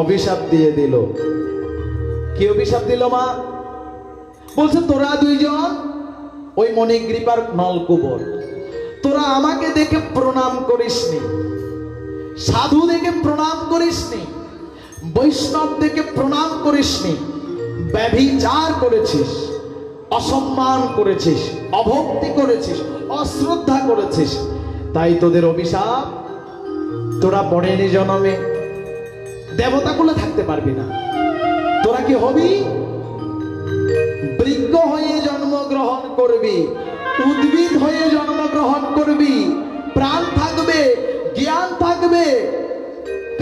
[SPEAKER 2] অভিশাপ দিয়ে দিল। কি অভিশাপ দিল মা? বলছে, তোরা দুইজন ওই মণিগ্রীবার নলকুবর, তোরা আমাকে দেখে প্রণাম করিসনি, সাধু দেখে প্রণাম করিসনি, বৈষ্ণব দেখে প্রণাম করিসনি, ব্যভিচার করেছিস, অসম্মান করেছিস, অভক্তি করেছিস, অশ্রদ্ধা করেছিস। তাই তোদের অভিশাপ, তোরা পরের জন্মে দেবতা কুলে থাকতে পারবি না। তোরা কি হবি? বৃক্ষ হয়ে জন্মগ্রহণ করবি, উদ্ভিদ হয়ে জন্মগ্রহণ করবি, প্রাণ থাকবে, জ্ঞান থাকবে,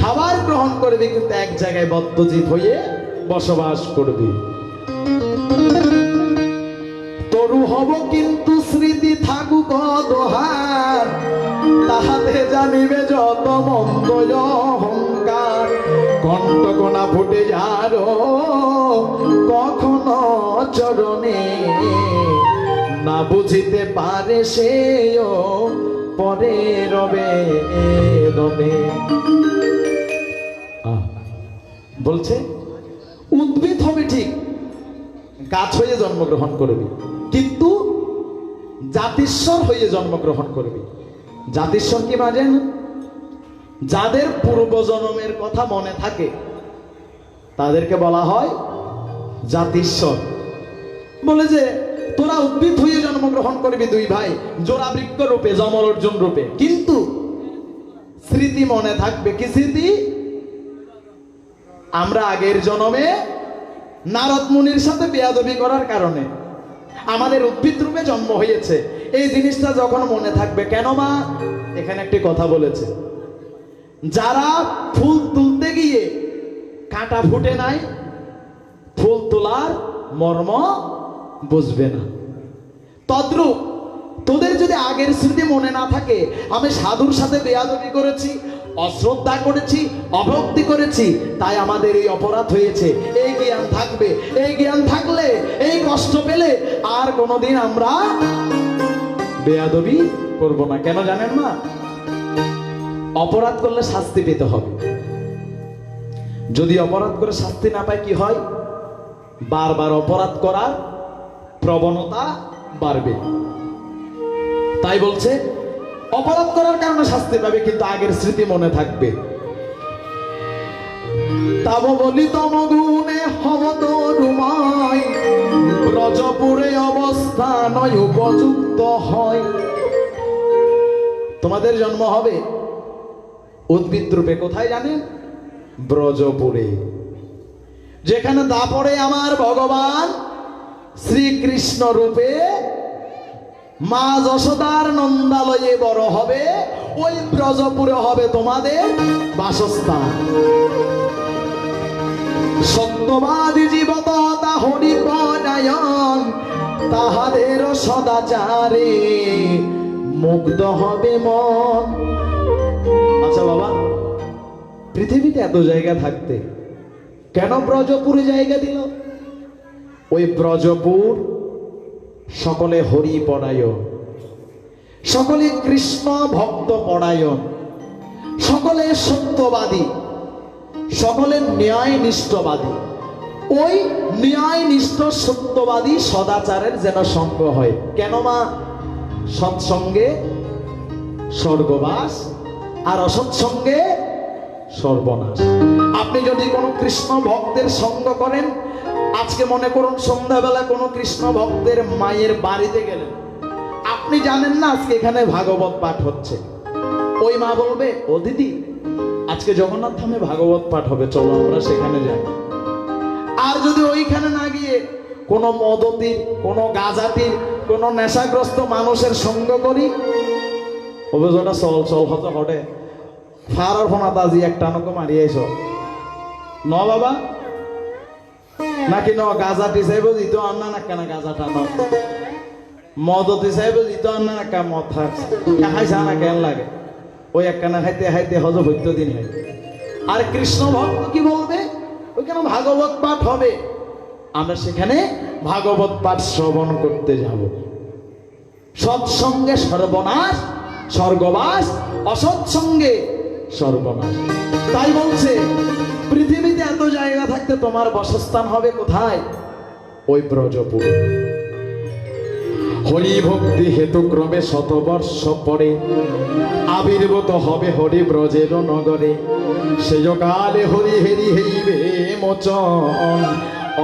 [SPEAKER 2] খাবার গ্রহণ করবি, কিন্তু এক জায়গায় বদ্ধজীব হয়ে বসবাস করবি। তরু হব কিন্তু স্মৃতি থাকুক দোহার, তাহাতে জানিবে যত মন্দ অহংকার। কণ্টকণা ফুটে যার কখনো চরণে, না বুঝিতে পারে সেও পরে রবে রবে। বলছে, উদ্ভিদ হবে ঠিক, গাছ হয়ে জন্মগ্রহণ করবি, কিন্তু জাতিস্বর হয়ে জন্মগ্রহণ করবি। জাতিস্বর কি বাজেন? যাদের পূর্বজন্মের কথা মনে থাকে তাদেরকে বলা হয় জাতিস্বর। বলে যে তোরা উদ্ভিদ হয়ে জন্মগ্রহণ করবি দুই ভাই, জোড়া বৃক্ষ রূপে, যমল অর্জুন রূপে, কিন্তু স্মৃতি মনে থাকবে। কি স্মৃতি? আমরা আগের জন্মে নারদ মুনির সাথে বেয়াদবি করার কারণে আমাদের উদ্ভিদ রূপে জন্ম হয়েছে, এই জিনিসটা যখন মনে থাকবে। কেন মা? এখানে একটি কথা বলেছে, যারা ফুল তুলতে গিয়ে কাঁটা ফুটে নাই, ফুল তোলার মর্ম বুঝবে না। তদ্রূপ তোদের যদি আগের স্মৃতি মনে না থাকে, আমি সাধুর সাথে বেয়াদবি করেছি, অশ্রদ্ধা করেছি, অভক্তি করেছি, তাই আমাদের এই অপরাধ হয়েছে। এই জ্ঞান থাকবে, এই জ্ঞান থাকলে, এই কষ্ট পেলে আর কোনোদিন আমরা বেয়াদবি করব না। কেন জানেন না? অপরাধ করলে শাস্তি পেতে হবে। যদি অপরাধ করে শাস্তি না পায় কি হয়? বারবার অপরাধ করার প্রবণতা বাড়বে। তাই বলছে অপরাধ করার কারণে শাস্তি পাবে, কিন্তু আগের স্মৃতি মনে থাকবে। তাব বলি তম গুণে হব তরুময়, ব্রজপুরে অবস্থান উপযুক্ত হয়। তোমাদের জন্ম হবে উদ্ভিদ রূপে কোথায় জানেন? ব্রজপুরে, যেখানে দাপরে আমার ভগবান শ্রীকৃষ্ণ রূপে মা যশোদার নন্দালয়ে বড় হবে। ওই ব্রজপুরে হবে তোমাদের বাসস্থান। সত্যবাদী জীবতা হরিপরায়ণ, তাহাদের সদাচারে মুগ্ধ হবে মন। আচ্ছা বাবা, পৃথিবীতে এত জায়গা থাকতে কেন ব্রজপুরে জায়গা দিল? ওই ব্রজপুর সকলে হরি পরায়ণ, সকলে কৃষ্ণ ভক্ত পরায়ণ, সকলে সত্যবাদী, সকলে ন্যায়নিষ্ঠবাদী। ওই ন্যায়নিষ্ঠ সত্যবাদী সদাচারের যেন সঙ্গ হয়। কেন মা? সৎসঙ্গে স্বর্গবাস, আর অসৎসঙ্গে সর্বনাশ। আপনি যদি কোনো কৃষ্ণ ভক্তের সঙ্গ করেন, আজকে মনে করুন সন্ধ্যাবেলা কোনো কৃষ্ণ ভক্তের মায়ের বাড়িতে গেলেন, আপনি জানেন না আজকে এখানে ভাগবত পাঠ হচ্ছে। ওই মা বলবে, ও দিদি আজকে জগন্নাথ ধামে ভাগবত পাঠ হবে, চলো আমরা সেখানে যাই। আর যদি ওইখানে না গিয়ে কোনো মদতির, কোনো গাঁজাটির, কোনো নেশাগ্রস্ত মানুষের সঙ্গ করি, অভিযোগটা চল চল হতে হটে ফারার ফোনা তাজি একটা নৌকো মারিয়েছ ন বাবা, নাকি ন গাঁজাটি চাইব দিত আন্না না কেন গাঁজাটা ন মদতি চাইব দিত আন্না না কা মদ থাকছে খাইছা না কেন লাগে? ওই একখানা খাইতে খাইতে হজ হইতে দিন হয়। আর কৃষ্ণ ভক্ত কি বলবে? ওইখানে ভাগবত পাঠ হবে, আমরা সেখানে ভাগবত পাঠ শ্রবণ করতে যাব। সৎসঙ্গে সর্বনাশ, স্বর্গবাস, অসৎসঙ্গে সর্বনাশ। তাই বলছে পৃথিবীতে এত জায়গা থাকতে তোমার বাসস্থান হবে কোথায়? ওই ব্রজপুর। হরি ভক্তি হেতু ক্রমে শতবর্ষ পরে আবির্ভূত হবে হরি ব্রজের নগরে। সেজকালে হরি হেরি হইবে মোচন,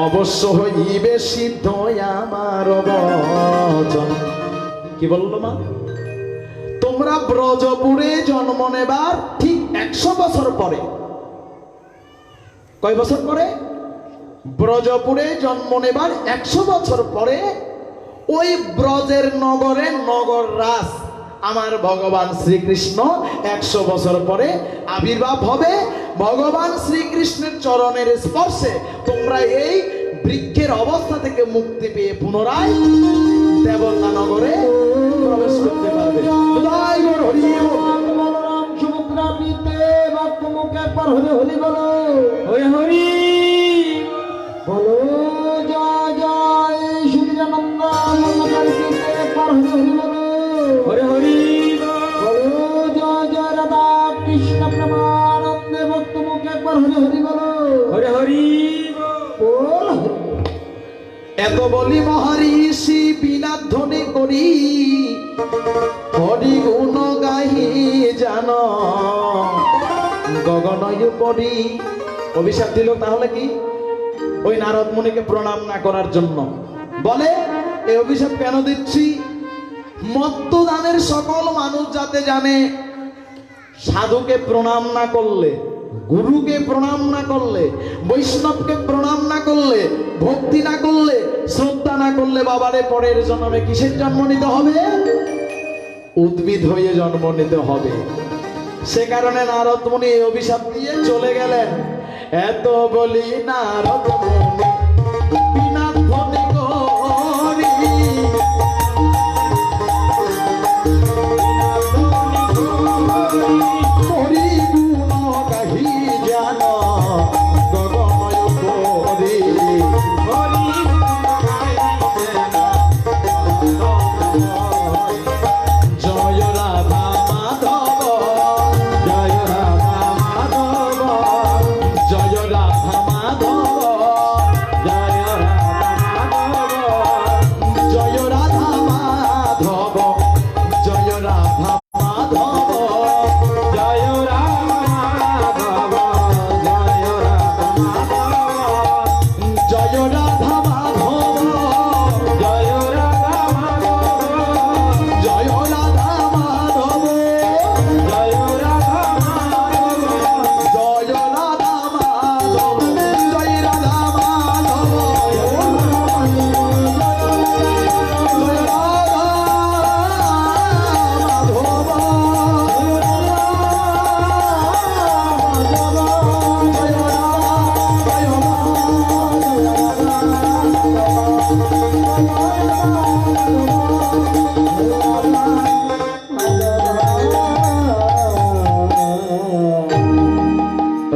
[SPEAKER 2] অবশ্য হইবে সিদ্ধ আমার বচন। কি বললো মা? তোমরা ব্রজপুরে জন্ম নেবার ঠিক 100 বছর পরে। কয় বছর পরে? ব্রজপুরে জন্ম নেবার 100 বছর পরে ওই ব্রজের নগরে নগর রাজ আমার ভগবান শ্রীকৃষ্ণ 100 বছর পরে আবির্ভাব হবে। ভগবান শ্রীকৃষ্ণের চরণের স্পর্শে তোমরা এই বৃক্ষের অবস্থা থেকে মুক্তি পেয়ে পুনরায় দেবতা নগরে প্রবেশ করতে পারবে। হরি বলো, হরি হরি বলো, জয় জয় সূর্যানন্দ হরি বলো, হরি হরি বলো, জয় জয় রাধা কৃষ্ণ প্রেমানন্দে ভক্ত মুখে একবার হরি হরি বলো, হরি হরি বল। এত বলি মহর্ষি বিনা ধ্বনি করি হরি গুণ গাহি জানো গগনয় পড়ি। অভিশাপ দিল তাহলে কি? ওই নারদ মুনিকে প্রণাম না করার জন্য। বলে এই অভিশাপ কেন দিচ্ছি? মত্তদানের সকল মানুষ যাতে জানে সাধুকে প্রণাম না করলে, গুরুকে প্রণাম না করলে, বৈষ্ণবকে প্রণাম না করলে, ভক্তি না করলে, শ্রদ্ধা না করলে বাবারে পরের জন্মে কিসের জন্ম নিতে হবে? উদ্ভিদ হয়ে জন্ম নিতে হবে। সে কারণে নারদ মুনি এই অভিশাপ দিয়ে চলে গেলেন। এত বলি নারদ মুনি বিনা ধ্বনি করি হরি গুণ গাহি জানো গগনয় পড়ি। হরি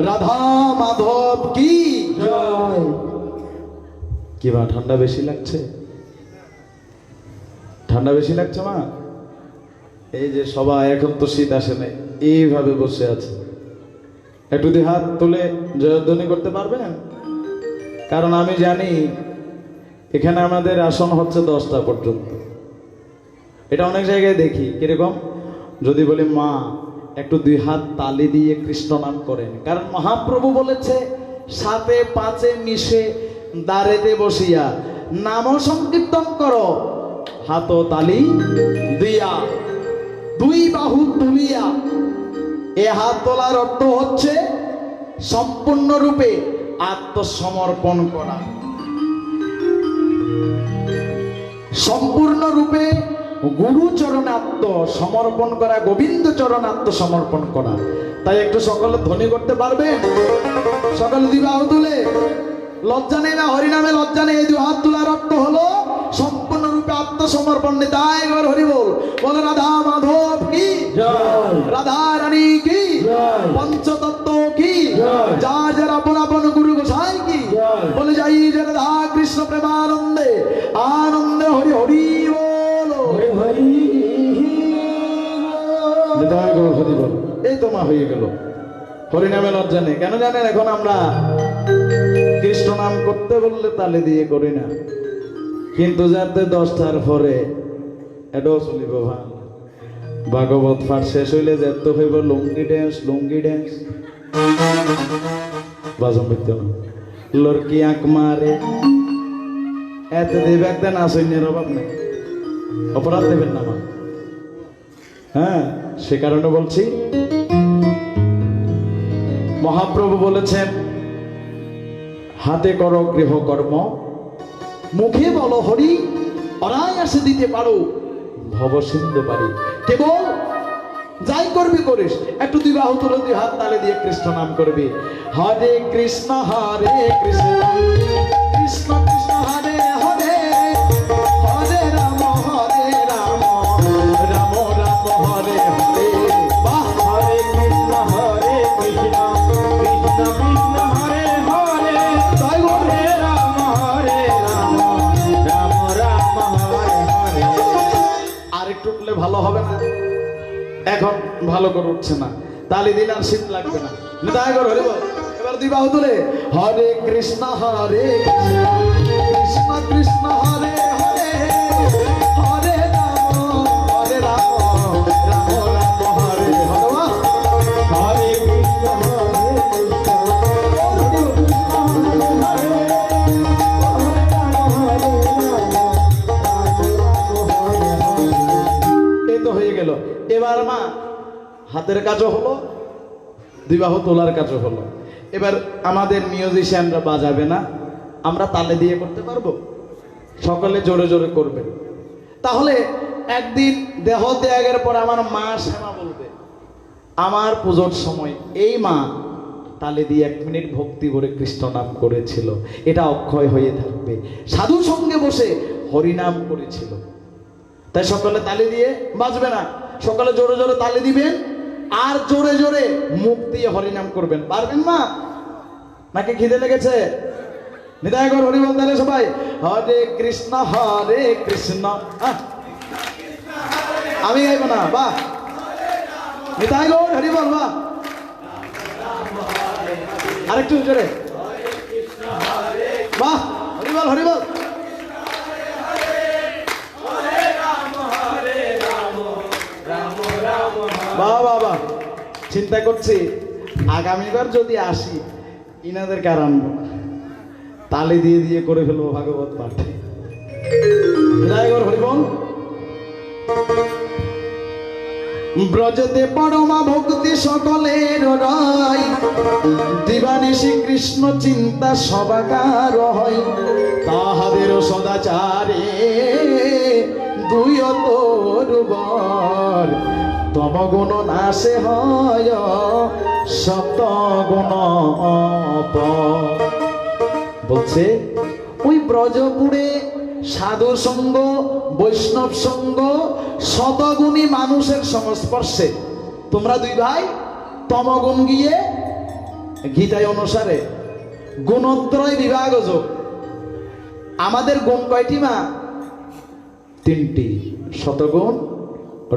[SPEAKER 2] রাধা মাধব কি কি মা, ঠান্ডা বেশি লাগছে? ঠান্ডা বেশি লাগছে মা? এই যে সবাই, এখন তো শীত আসে নাই, এইভাবে বসে আছে, একটু দিয়ে হাত তুলে জয়ধ্বনি করতে পারবেন? কারণ আমি জানি এখানে আমাদের আসন হচ্ছে 10টা পর্যন্ত। এটা অনেক জায়গায় দেখি কিরকম, যদি বলি মা একটু 2 হাত তালি দিয়ে কৃষ্ণ নাম করেন, কারণ মহাপ্রভু বলেছে 7 5 মিশে দাঁড়েতে বসিয়া নাম সংকীর্তন করো, হাত তালি দিয়া 2 বাহু তুলিয়া। এ হাত তোলার অর্থ হচ্ছে সম্পূর্ণরূপে আত্মসমর্পণ করা, সম্পূর্ণরূপে গুরু চরণে আত্মসমর্পণ করা, গোবিন্দ চরণে আত্মসমর্পণ করা। তাই একটু সকলে ধ্বনি করতে পারবেন? সকলে 2 বাহু তুলে, লজ্জা নেই না, হরিনামে লজ্জা নেই। এই 2 হাত তোলার অর্থ হলো সম্পূর্ণরূপে আত্মসমর্পণ। তাই এবার হরি বল, বলে রাধা মাধব কি জয়, রাধা রানী কি জয়, পঞ্চতত্ত্ব কি জয়, যার যার আপন আপন গুরু গোসাই কি জয়, বলে যাই যে রাধা কৃষ্ণ প্রেমানন্দে আনন্দে হরি হরি বল, হরি হরি হরি বল। এই তো মা হয়ে গেল, হরিনামে লজ্জা নেই। কেন জানেন? এখন আমরা কৃষ্ণ নাম করতে বললে তালে দিয়ে করি না, কিন্তু যাতে 10টার পরে এটাও চলিব ভাল। ভাগবত পাঠ শেষ হইলে যেতে হইব লুঙ্গি ড্যান্স, লুঙ্গি ড্যান্স বাজম বিত্ত না, লড়কি আঁক মারে এতে দেবে একটা নাচইনের অভাব নেই, অপরাধ দেবেন না মা। হ্যাঁ, সে কারণে বলছি, মহাপ্রভু বলেছেন হাতে করো গৃহকর্ম, মুখে বলো হরি, অনায়াসে দিতে পারো ভবসিন্ধু পারি। কেবল যাই করবি করিস, একটু 2 বাহু তুলে 2 হাত তালে দিয়ে কৃষ্ণ নাম করবি। হরে কৃষ্ণ কৃষ্ণ কৃষ্ণ কৃষ্ণ হরে হরে, হরে রাম রাম রাম হরে হরে। বাহ! হরে কৃষ্ণ কৃষ্ণ কৃষ্ণ কৃষ্ণ হরে হরে, জয় গো হরে রাম রাম রাম রাম হরে হরে। আর একটু উঠলে ভালো হবে না? এখন ভালো করে উঠছে না, তালি দিলে আর শীত লাগবে না। নিতাই গৌর হরি বল। এবার 2 বাহু তুলে হরে কৃষ্ণ কৃষ্ণ কৃষ্ণ হরে হরে, হরে রাম রাম রাম হরে হরে। বাহ! হরে কৃষ্ণ এই তো হয়ে গেল। এবার মা হাতের কাজও হলো, 2 বাহু তোলার কাজও হলো। এবার আমাদের মিউজিশিয়ানরা বাজাবে না, আমরা তালে দিয়ে করতে পারবো? সকলে জোরে জোরে করবেন। তাহলে একদিন দেহ ত্যাগের পর আমার মা শ্যামা বলবে, আমার পুজোর সময় এই মা তালে দিয়ে 1 মিনিট ভক্তি করে কৃষ্ণ নাম করেছিল, এটা অক্ষয় হয়ে থাকবে। সাধু সঙ্গে বসে হরিনাম করেছিল। তাই সকলে তালি দিয়ে বাজবে না, সকলে জোরে জোরে তালি দিবেন, আর জোরে জোরে মুখ দিয়ে হরিনাম করবেন। পারবেন মা? নাকি খিদে লেগেছে? নিতাই গৌর হরি বল। তাহলে সবাই হরে কৃষ্ণ কৃষ্ণ, আমি গাইব না, বাহ! নিতাই গৌর হরি বল, বাহ! আরেকটু জোরে, বাহ! হরি বল হরি বল। বাহ বাহ বাহ! চিন্তা করছি আগামীবার যদি আসি ইনাদেরকে আর আনবো না, তালি দিয়ে দিয়ে করে ফেলবো ভাগবত পাঠ। হরি বল। ব্রজতে পরমা ভক্তি সকলের রয়, দিবানিশি কৃষ্ণ চিন্তা সবাকার হয়, তাহাদের সদাচারে 2 তরুবর, তম গুণ নাশে হয় সপ্ত গুণ। বলছে ওই ব্রজপুরে সাধু সঙ্গ, বৈষ্ণব সঙ্গ, শতগুণী মানুষের সংস্পর্শে তোমরা দুই ভাই তমগুণ গিয়ে গীতায় অনুসারে গুণত্রয় বিভাগ যোগ। আমাদের গুণ কয়টি মা? তিনটি, শতগুণ,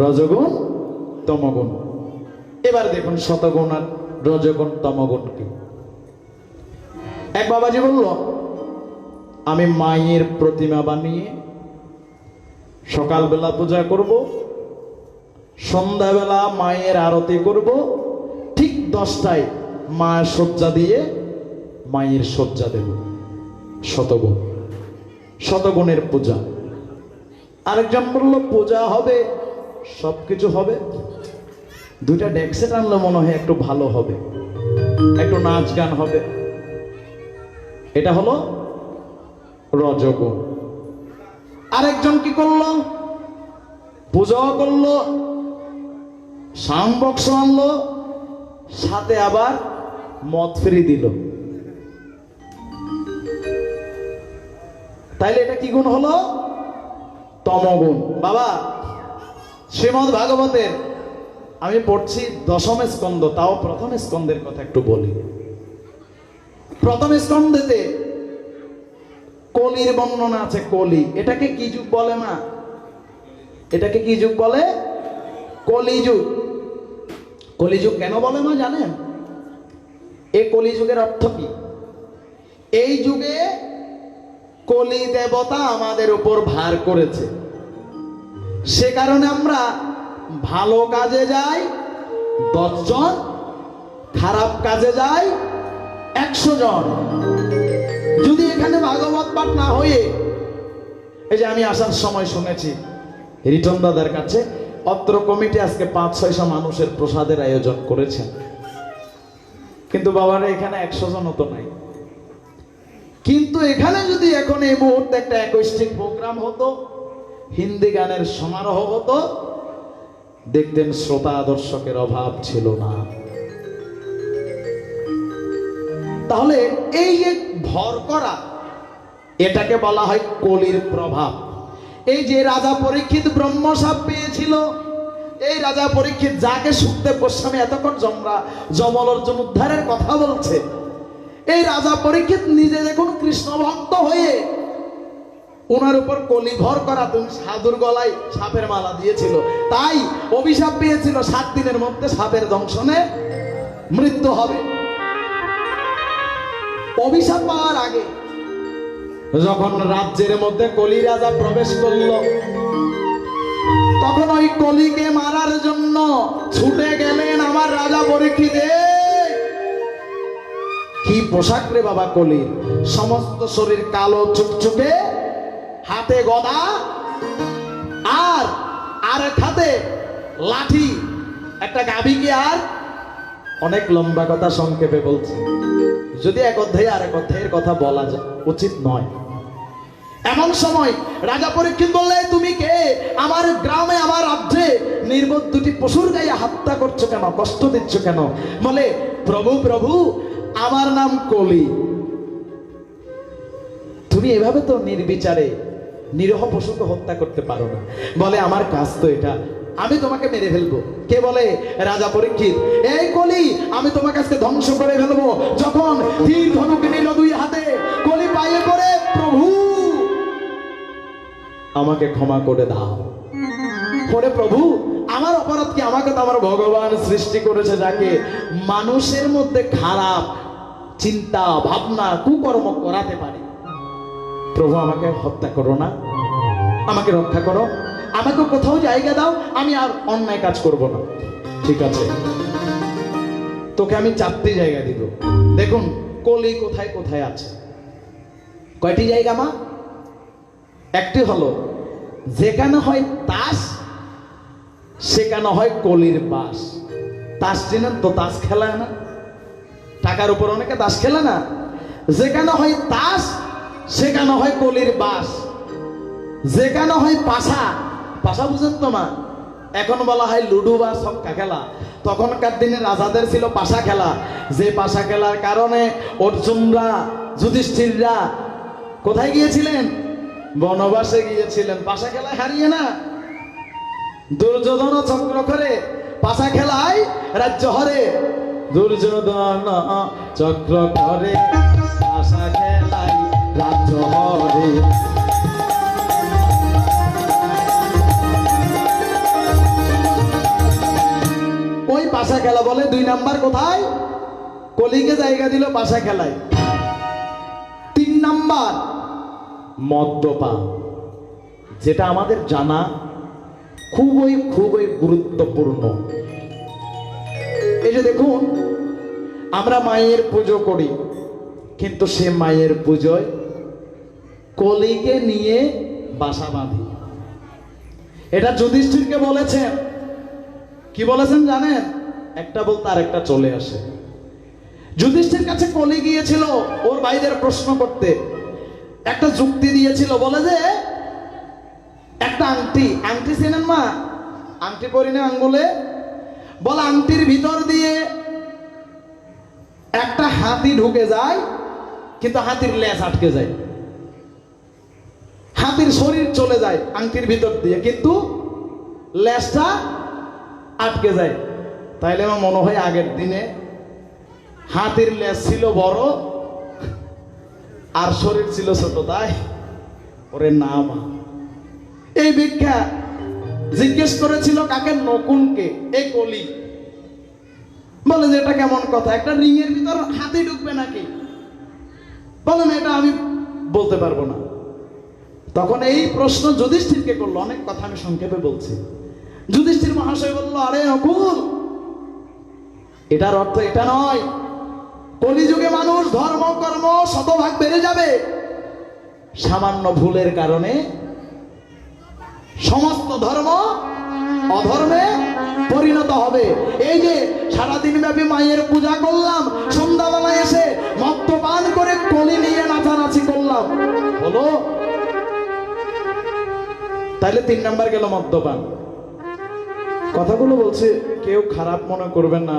[SPEAKER 2] রজগুণ, তমগুণ। এবার দেখুন শতগুণ আর রজগুণ তমগুণ কি। এক বাবাজি বলল, আমি মায়ের প্রতিমা বানিয়ে সকালবেলা পূজা করব, সন্ধ্যাবেলা মায়ের আরতি করব, ঠিক 10টায় মায়ের শয্যা দিয়ে মায়ের শয্যা দেব। শতগুণ, শতগুণের পূজা। আরেকজন বলল, পূজা হবে, সবকিছু হবে, দুইটা ডেক্সে টানলে মনে হয় একটু ভালো হবে, একটু নাচ গান হবে। এটা হলো রজগুণ। আরেকজন কি করলো? পূজাও করলো, সাউন্ড বক্স আনলো, সাথে আবার মদ ফ্রি দিল। তাইলে এটা কি গুণ হলো? তমগুণ। বাবা, শ্রীমদ্ ভাগবতের আমি পড়ছি 10ম স্কন্ধ, তাও প্রথম স্কন্ধের কথা একটু বলি। প্রথম স্কন্ধেতে কলির বর্ণনা আছে। কলি, এটাকে কি যুগ বলে মা? এটাকে কি যুগ বলে? কলিযুগ। কলিযুগ কেন বলে মা জানেন? এই কলিযুগের অর্থ কি? এই যুগে কলি দেবতা আমাদের উপর ভার করেছে, সে কারণে আমরা ভালো কাজে যাই 10 জন, খারাপ কাজে যাই 100 জন। যদি এখানে ভাগবত পাঠ না হয়ে, এই যে আমি আসার সময় শুনেছি রিটন দাদার কাছে অত্র কমিটি আজকে 500-600 মানুষের প্রসাদের আয়োজন করেছেন, কিন্তু বাবারা এখানে 100 জনও তো নাই। কিন্তু এখানে যদি এখন এই মুহূর্তে একটা একৈষ্ঠিক প্রোগ্রাম হতো, হিন্দি গানের সমারোহ হতো, দেখতেন শ্রোতা দর্শকের অভাব ছিল না। তাহলে এই যে ভর করা, এটাকে বলা হয় কলির প্রভাব। এই যে রাজা পরীক্ষিত ব্রহ্মশাপ পেয়েছিল, এই রাজা পরীক্ষিত যাকে সুখদেব গোস্বামী এতক্ষণ যমল অর্জুন উদ্ধারের কথা বলছে, এই রাজা পরীক্ষিত নিজে দেখুন কৃষ্ণ ভক্ত হয়ে ওনার উপর কলি ভর করা, তুমি সাধুর গলায় সাপের মালা দিয়েছিল, তাই অভিশাপ পেয়েছিল 7 দিনের মধ্যে সাপের দংশনে মৃত্যু হবে। অভিশাপ পাওয়ার আগে যখন রাজ্যের মধ্যে কলি রাজা প্রবেশ করল, তখন ওই কলিকে মারার জন্য ছুটে গেলেন আমার রাজা পরীক্ষিত। কি পোশাক রে বাবা কলির! সমস্ত শরীর কালো চুকচুকে, হাতে গদা, আর এক হাতে লাঠি, একটা গাভীকে। আর অনেক লম্বা কথা সংক্ষেপে বলছি, যদি এক অধ্যায়ে আর এক অধ্যায়ের কথা বলা উচিত নয়। এমন সময় রাজা পরীক্ষিত বললে, তুমি কে? আমার গ্রামে, আমার রাজ্যে নির্বোধ 2টি পশুর গায়ে হত্যা করছো কেন, কষ্ট দিচ্ছ কেন? বলে, প্রভু প্রভু, আমার নাম কলি। তুমি এভাবে তো নির্বিচারে নিরীহ পশুকে হত্যা করতে পারো না। বলে, আমার কাজ তো এটা, আমি তোমাকে মেরে ফেলবো। কে বলে? রাজা পরীক্ষিত। এই কলি, আমি তোমাকে আজকে ধ্বংস করে ফেলবো। যখন তীর ধনুক নিল 2 হাতে, কলি পায়ে পড়ে, প্রভু আমাকে ক্ষমা করে দাও। পরে, প্রভু আমার অপরাধ কি? আমাকে তো আমার ভগবান সৃষ্টি করেছে, যাকে মানুষের মধ্যে খারাপ চিন্তা ভাবনা কুকর্ম করাতে পারে। প্রভু আমাকে হত্যা করো না, আমাকে রক্ষা করো, আমাকে কোথাও জায়গা দাও, আমি আর অন্যায় কাজ করব না। ঠিক আছে, তোকে আমি 4টি জায়গা দিব। দেখুন কলি কোথায় কোথায় আছে। কয়টি জায়গা মা? একটি হলো যেখানে হয় তাস, সেখানে হয় কলির বাস। তাস চিনেন তো? তাস খেলা না, টাকার উপর অনেকে তাস খেলে না। যেখানে হয় তাস, সেখানে হয় কলির বাস। যেখানে হয় পাশা, পাশা বুঝেন তো মা? এখন বলা হয় লুডু বা ছক্কা খেলা। তখনকার দিনে রাজাদের ছিল পাশা খেলা, যে পাশা খেলার কারণে অর্জুনরা, যুধিষ্ঠিররা কোথায় গিয়েছিলেন? বনবাসে গিয়েছিলেন, পাশা খেলায় হারিয়ে না, দুর্যোধন চক্র করে পাশা খেলায় রাজ্য হরে, দুর্যোধন চক্র করে পাশা খেলায় রাজ্য হরে। ওই পাশা খেলা বলে 2 নাম্বার কোথায়? কলিকে জায়গা দিল পাশা খেলায়। 3 নাম্বার মদ্যপান, যেটা আমাদের জানা খুবই খুবই গুরুত্বপূর্ণ। এই যে দেখুন, আমরা মায়ের পুজো করি, কিন্তু সে মায়ের পুজোয় কলিকে নিয়ে বাসা বাঁধি। এটা যুধিষ্ঠিরকে বলেছেন। কি বলেছেন জানেন? একটা বলতে আরেকটা চলে আসে। যুধিষ্ঠির কাছে কলি গিয়েছিল ওর ভাইদের প্রশ্ন করতে, একটা যুক্তি দিয়েছিল, বলে যে একটা আংটি চেনেন মা? আংটি পরি না আঙ্গুলে, বলে আংটির ভিতর দিয়ে একটা হাতি ঢুকে যায়, কিন্তু হাতির লেজ আটকে যায়, হাতির শরীর চলে যায় আংটির ভিতর দিয়ে, কিন্তু লেজটা আটকে যায়। তাইলে আমার মনে হয় আগের দিনে হাতির লেজ ছিল বড় আর শরীর ছিল ছোট, তাই ওরে না মা। এই ভিক্ষা জিজ্ঞেস করেছিল কাকে? নকুলকে। এই কলি বলে যে এটা কেমন কথা, একটা রিং এর ভিতর হাতি ঢুকবে নাকি? বলে না, এটা আমি বলতে পারবো না। তখন এই প্রশ্ন যুধিষ্ঠিরকে করলো। অনেক কথা আমি সংক্ষেপে বলছি। যুধিষ্ঠির মহাশয় বলল, আরে নকুল, এটার অর্থ এটা নয়। কলিযুগে মানুষ ধর্ম কর্ম শতভাগ বেড়ে যাবে, সামান্য ভুলের কারণে সমস্ত ধর্ম অধর্মে পরিণত হবে। এই যে সারাদিন ব্যাপী মায়ের পূজা করলাম, সন্ধ্যাবেলায় এসে মদ্যপান করে কলি নিয়ে নাচানাচি করলাম, হলো? তাইলে 3 নাম্বার গেল মদ্যপান। কথাগুলো বলছে, কেউ খারাপ মনে করবেন না,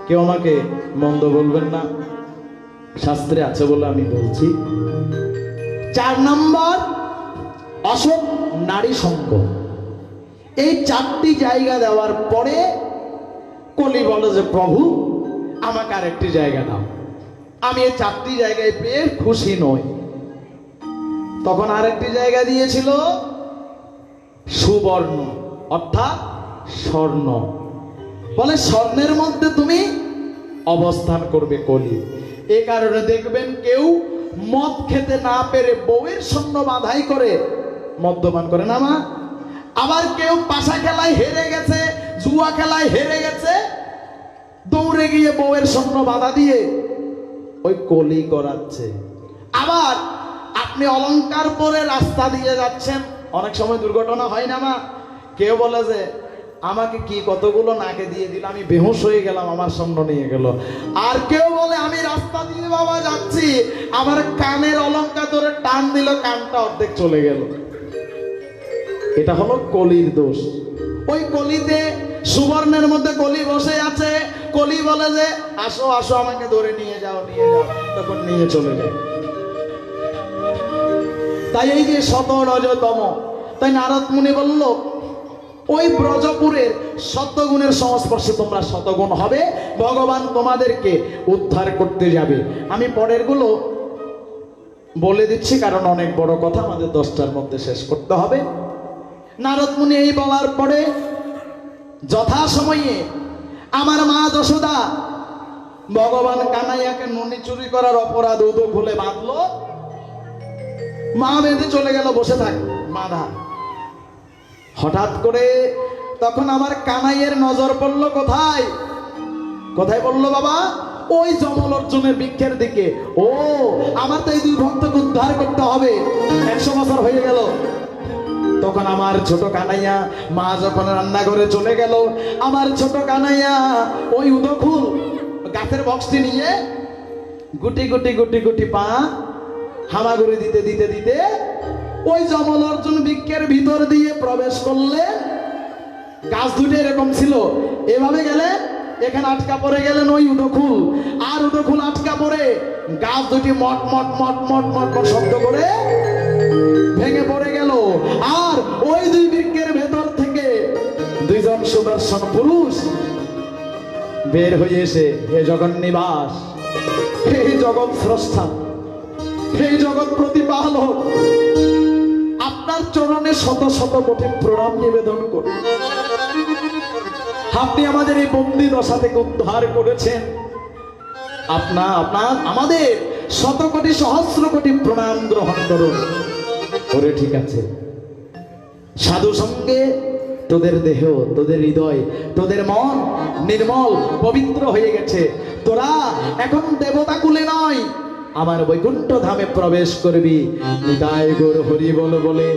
[SPEAKER 2] কেউ আমাকে মন্দ বলবেন না, শাস্ত্রে আছে বলে আমি বলছি। 4 নাম্বার অসৎ নারী সঙ্গ। এই 4টি জায়গা দেওয়ার পরে কলি বলে যে প্রভু আমাকে আরেকটি জায়গা দাও, আমি এই 4টি জায়গায় পেয়ে খুশি নই। তখন আরেকটি জায়গা দিয়েছিল সুবর্ণ, অর্থাৎ স্বর্ণ। বলে স্বর্ণের মধ্যে তুমি অবস্থান করবে কলি। এ কারণে দেখবেন কেউ মদ খেতে না পেরে বউয়ের স্বর্ণ বাধাই করে মদ্যপান করে না মা। আবার কেউ পাশা খেলায় হেরে গেছে, জুয়া খেলায় হেরে গেছে, দৌড়ে গিয়ে বউয়ের স্বর্ণ বাধা দিয়ে ওই কলি করাচ্ছে। আবার আপনি অলংকার পরে রাস্তা দিয়ে যাচ্ছেন, অনেক সময় দুর্ঘটনা হয় না মা? কেউ বলে যে আমাকে কি কতগুলো নাকে দিয়ে দিল, আমি বেহুশ হয়ে গেলাম, আমার স্বর্ণ নিয়ে গেল। আর কেউ বলে আমি রাস্তা দিয়ে বাবা যাচ্ছি, আমার কানের অলংকার ধরে টান দিল, কানটা অর্ধেক চলে গেল। এটা হলো কলির দোষ। ওই কলিতে সুবর্ণের মধ্যে কলি বসে আছে, কলি বলে যে আসো আসো আমাকে ধরে নিয়ে যাও নিয়ে যাও, তখন নিয়ে চলে যায়। তাই এই যে শত রজতম, তাই নারদ মুনি বলল ওই ব্রজপুরের সত্যগুণের সংস্পর্শে তোমরা শতগুণ হবে, ভগবান তোমাদেরকে উদ্ধার করতে যাবে। আমি পরের গুলো বলে দিচ্ছি, কারণ অনেক বড় কথা, আমাদের 10টার মধ্যে শেষ করতে হবে। নারদ মুনি এই বলার পরে যথা সময়ে আমার মা যশোদা ভগবান কানাইয়াকে ননি চুরি করার অপরাধ উদো ভুলে বাঁধলো, মা বেঁধে চলে গেল, বসে থাক বাঁধা। হঠাৎ করে তখন আমার কানাইয়ের নজর পড়লো কোথায়? কোথায় পড়লো বাবা? ওই যমল অর্জুনের বৃক্ষের দিকে। ও, আমার তো এই 2 ভক্তকে উদ্ধার করতে হবে। 100 বছর হয়ে গেল। তখন আমার ছোট কানাইয়া, মা যখন রান্নাঘরে চলে গেল, আমার ছোট কানাইয়া ওই উদখুল গাছের বক্সটি নিয়ে গুটি গুটি গুটি গুটি পা হামাগুড়ি দিতে দিতে দিতে ওই যমল অর্জুন বৃক্ষের ভিতর দিয়ে প্রবেশ করলে। গাছ দুটো এরকম ছিল, এভাবে গেলে এখানে আটকা পড়ে গেলেন ওই উদখুল, আর উদখুল আটকা পড়ে গাছ দুটি মট মট মট মট মট মট শব্দ করে ভেঙে পড়ে গেল। আর ওই দুই বৃক্ষের ভেতর থেকে দুইজন সুদর্শন পুরুষ বের হয়ে এসে, হে জগৎ নিবাস, হে জগৎ স্রষ্টা, হে জগৎ প্রতিপালক, আপনার চরণে শত শত কোটি প্রণাম নিবেদন করি। আপনি আমাদের এই বন্দি দশা থেকে উদ্ধার করেছেন। আমাদের শত কোটি সহস্র কোটি প্রণাম গ্রহণ করুন। ওরে ঠিক আছে, সাধু সঙ্গে তোদের দেহ, তোদের হৃদয়, তোদের মন নির্মল পবিত্র হয়ে গেছে। তোরা এখন দেবতা কুলে নয়, আমার বৈকুণ্ঠ ধামে প্রবেশ করবি। নিতাই গৌর হরি বল বলে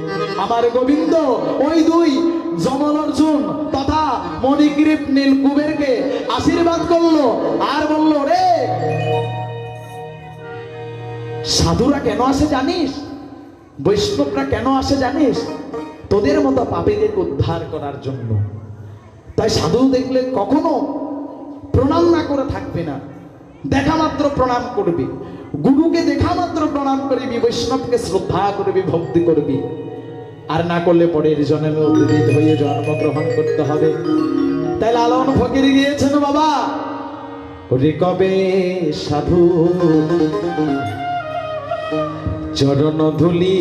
[SPEAKER 2] আমার গোবিন্দ ওই দুই যমল অর্জুন তথা মণিগ্রীব নীলকুবেরকে আশীর্বাদ করলো আর বলল, রে সাধুরা কেন আসে জানিস? বৈষ্ণবরা কেন আসে জানিস? তোদের মতো পাপীদের উদ্ধার করার জন্য। তাই সাধু দেখলে কখনো প্রণাম না করে থাকবে না, দেখা মাত্র প্রণাম করবি। গুরুকে দেখা মাত্র প্রণাম করবি, বৈষ্ণবকে শ্রদ্ধা করবি, ভক্তি করবি। আর না করলে পরের জন্মে উদ্ভিদ হয়ে জন্মগ্রহণ করতে হবে। তাই লালন ফকির গিয়েছেন, বাবা ওরে কবে সাধু চরণ ধুলি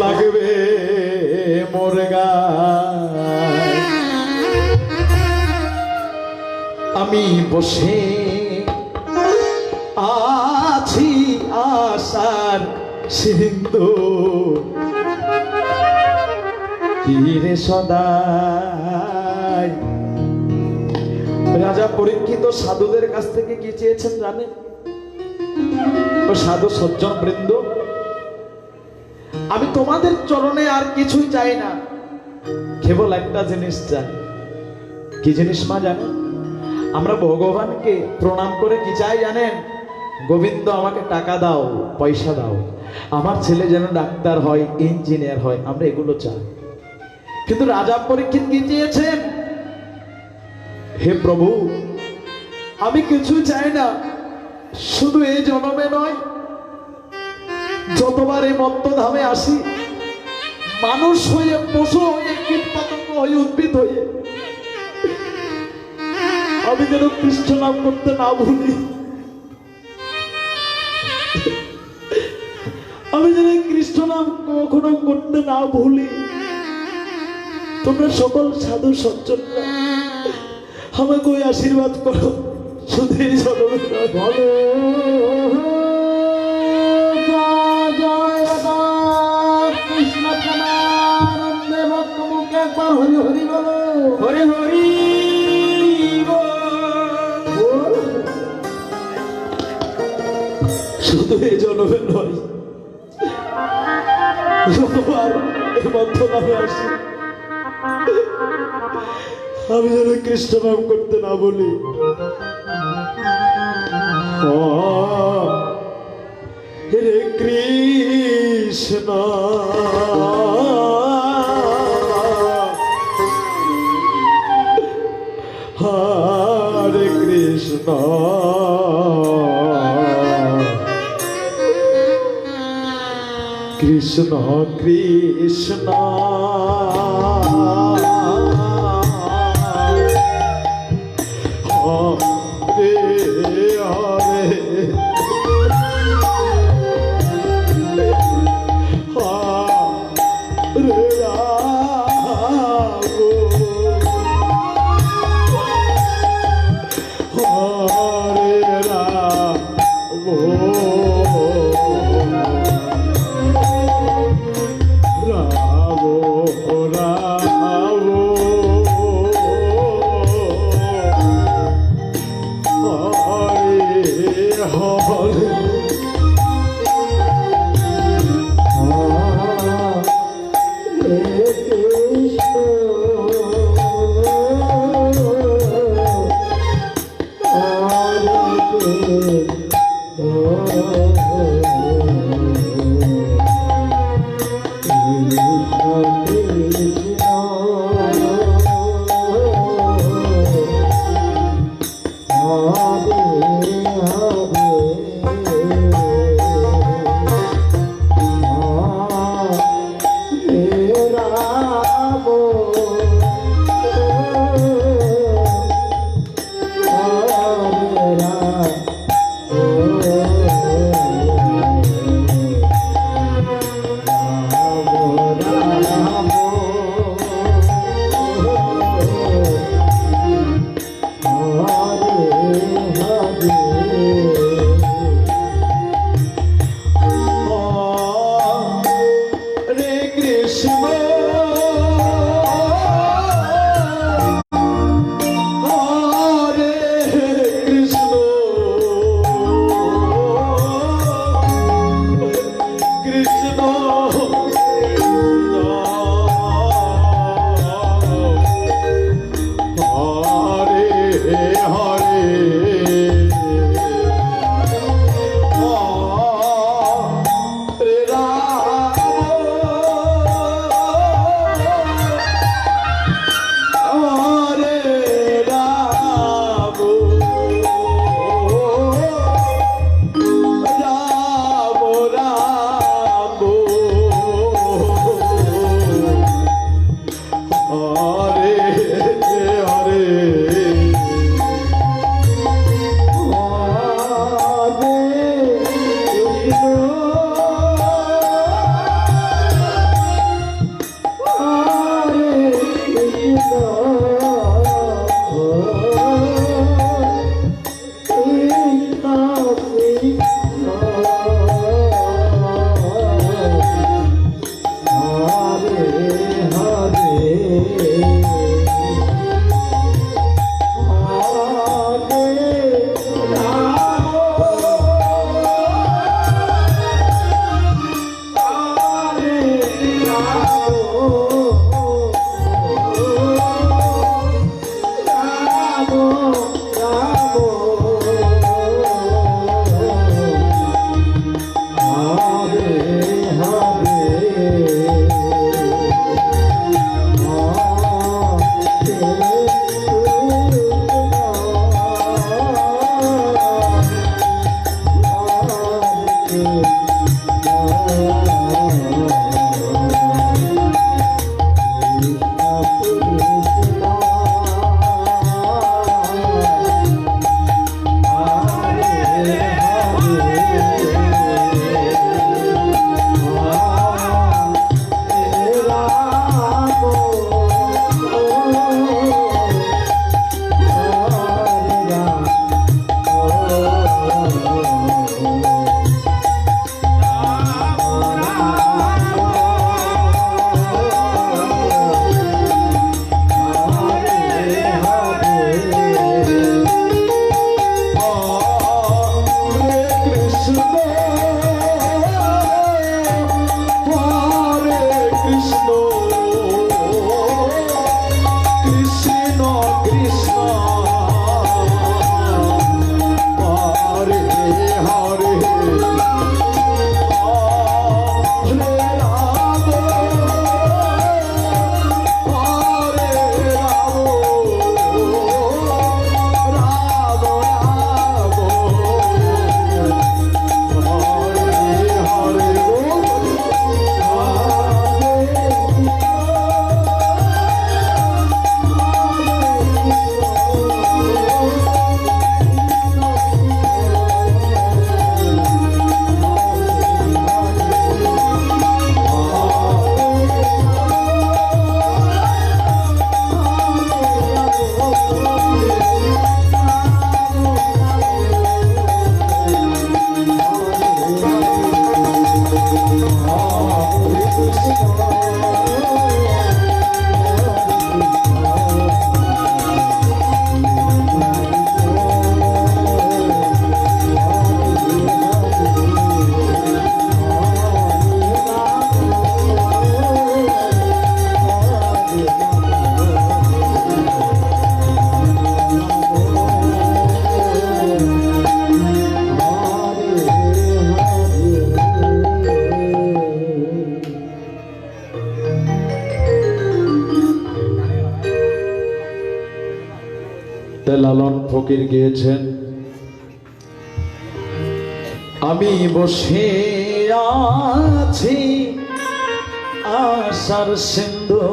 [SPEAKER 2] লাগবে মোর গায়, আমি বসে আছি আশার সিন্ধু তীরে সদাই। রাজা পরীক্ষিত সাধুদের কাছ থেকে কি চেয়েছেন জানেন? ও সাধু সজ্জন বৃন্দ, আমি তোমাদের চরণে আর কিছুই চাই না, কেবল একটা জিনিস চাই। কি জিনিস মা জানেন? আমরা ভগবানকে প্রণাম করে কি চাই জানেন? গোবিন্দ আমাকে টাকা দাও, পয়সা দাও, আমার ছেলে যেন ডাক্তার হয়, ইঞ্জিনিয়ার হয়, আমরা এগুলো চাই। কিন্তু রাজা পরীক্ষিত কি চেয়েছেন? হে প্রভু, আমি কিছু চাই না, শুধু এই জন্মে নয়, যতবার এই মত্তধামে আসি, মানুষ হয়ে, পশু হয়ে, কীট পতঙ্গ হয়ে, উদ্ভিদ হয়ে, আমি যেন কৃষ্ণ নাম করতে না ভুলি, আমি যেন কৃষ্ণ নাম কখনো করতে না ভুলি। তোমরা সকল সাধু সজ্জনরা আমাকে ওই আশীর্বাদ করো, শুধু এই জন্মে নয়। বলো কৃষ্ণ প্রেমানন্দে ভক্ত মুখে একবার হরি হরি বলো, হরি হরি শুধু এই জন্মে নয়, যতবার এই মন্ত্র নামে আসি, আমি যেন কৃষ্ণ নাম করতে না বলি। হরে কৃষ্ণ হরে কৃষ্ণ কৃষ্ণ কৃষ্ণ হরে হরে হরে রাম হরে রাম কবিতা লালন ফকির গিয়েছেন, আমি বসে আছি আশার সিন্ধু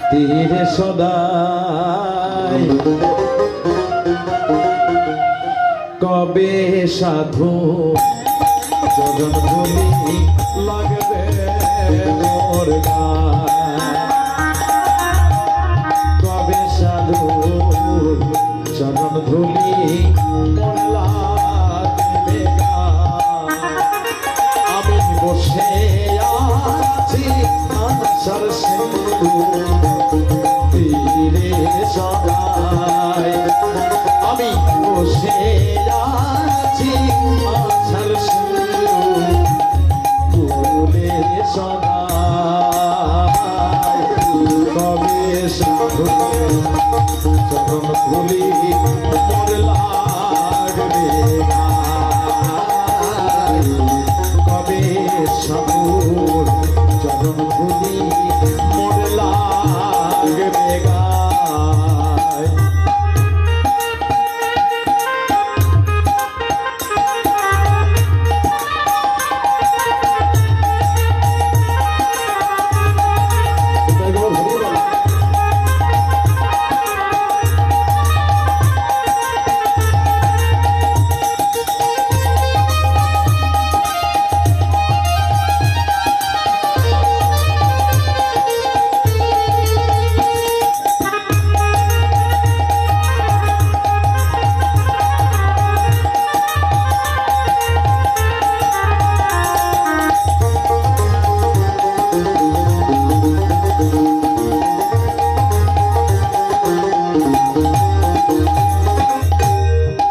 [SPEAKER 2] তীরে সদাই, কবে সাধু চরণ ধুলি লাগবে মোর গায়, কবে সাধু চরণ ধুলি মোর লাগবে গায়। আমি বসে আছি আশার সিন্ধু তীরে সদাই, আমি বসে আছি আশার সিন্ধু ফুলে সদাই, কবে সাধু চরণ ধুলি মোর লাগবে গায়, কবে সাধু চরণ ধুলি মোর লাগবে গায়।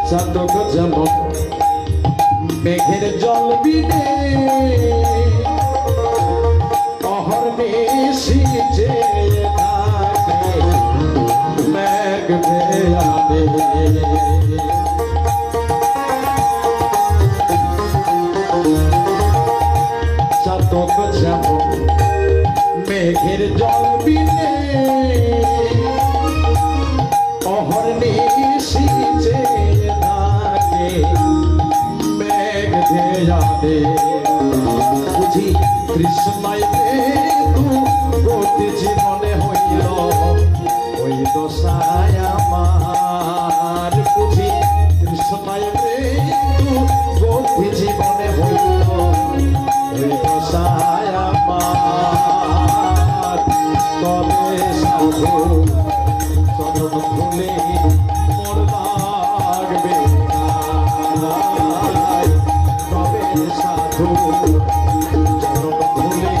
[SPEAKER 2] চাতক যেমন মেঘের জল বিনে অহর্নে সিঁচে থাকে, মেঘ ভেয়াবে চাতক যেমন মেঘের জল বিনে অহর্নে সিঁচে থাকে, মেঘ ধেয়াবে বুঝি কৃষ্ণায় তু গতি জীবনে হইল ওই দশায় আমার, বুঝি কৃষ্ণায় তু গতি জীবনে হইল ওই দশায় আমার, তবে সাধু চরণ ধুলি মোর লাগবে গায়, কবে সাধু চরণ ধুলি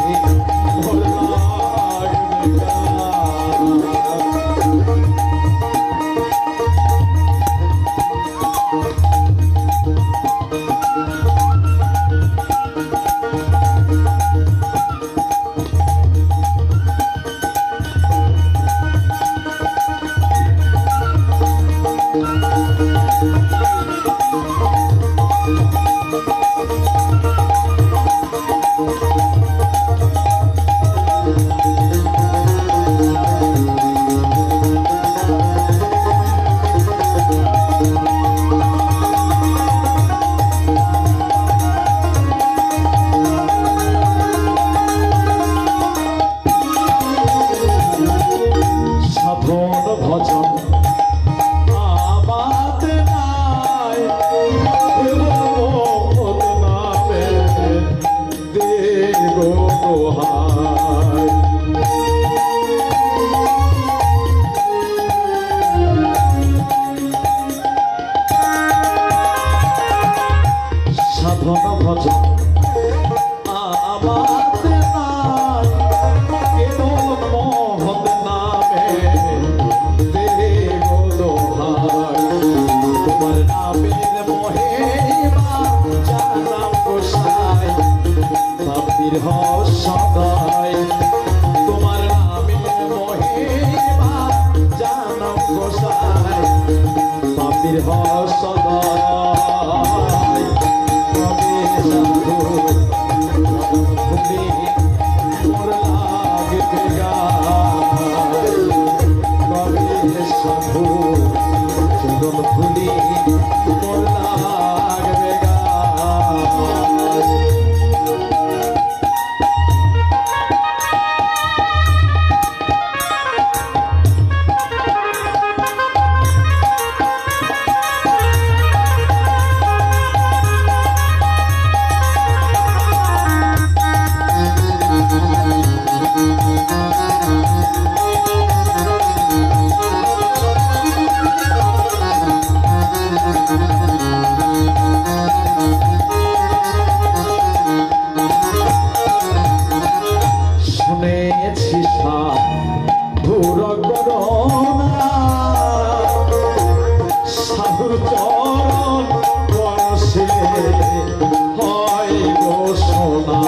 [SPEAKER 2] শুনেছি সাধুর করোনা সাধুর চরণ পরশে হয় গো সোনা।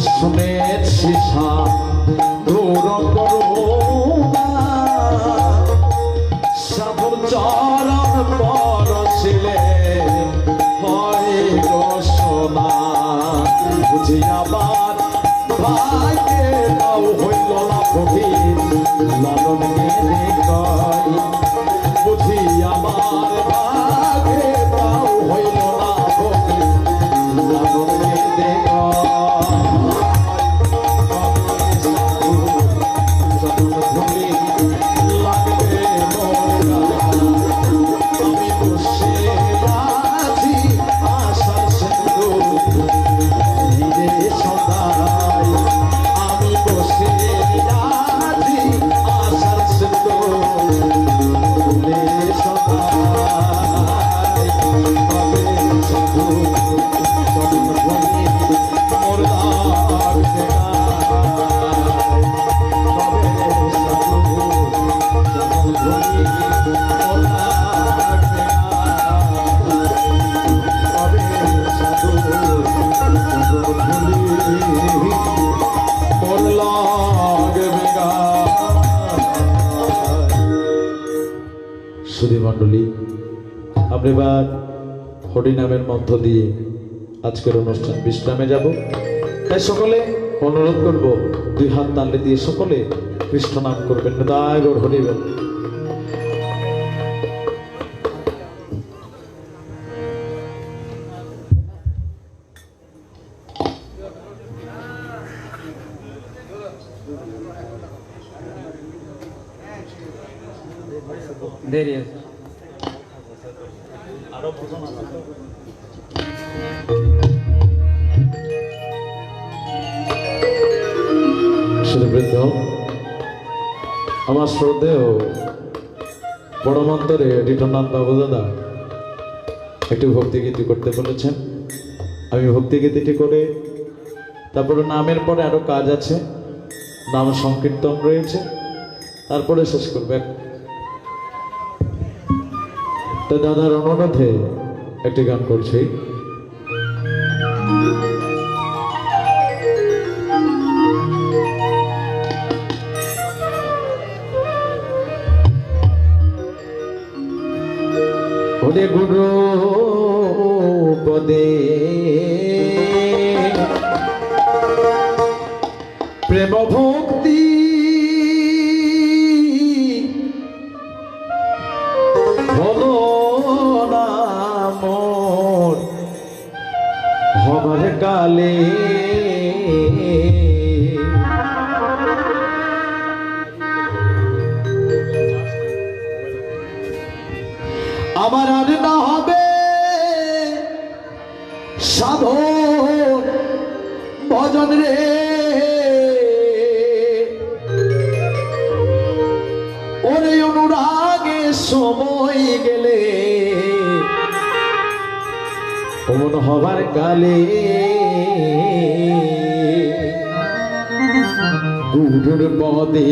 [SPEAKER 2] শুনেছি সাধুর করোনা সাধুর চরণ পরশিলে হয় গো সোনা। বুঝি আবার ভাগ্যে তাও হইল না ফকির লালন কেঁদে কয়। বুঝি আমার ভাগ্যে তাও হইল না ফকির লালন কেঁদে কয়। সুধী মণ্ডলী, আমরা এবার হরিনামের মধ্য দিয়ে আজকের অনুষ্ঠান বিশ্রামে যাব। তাই সকলে অনুরোধ করব, দুই হাত তালে দিয়ে সকলে কৃষ্ণ নাম করবেন। দায় গৌর হরিবল।
[SPEAKER 3] দেরি আছে।
[SPEAKER 2] সুধীবৃন্দ, আমার শ্রদ্ধেয় বড়মন্তরে রিটনাথ বাবু দাদা একটি ভক্তিগীতি করতে বলেছেন। আমি ভক্তিগীতিটি করে তারপরে নামের পরে আরো কাজ আছে, নাম সংকীর্তন রয়েছে, তারপরে শেষ করবে। তো দাদার অনুরোধে একটি গান করছি। ওরে গুরু পদে প্রেম ভক্তি হলো না মোর হবার কালে। আমার আর না হবে সাধন ভজন রে, ওরে অনুরাগে সময় গেলে অমন হবার কালে গুরুর পদে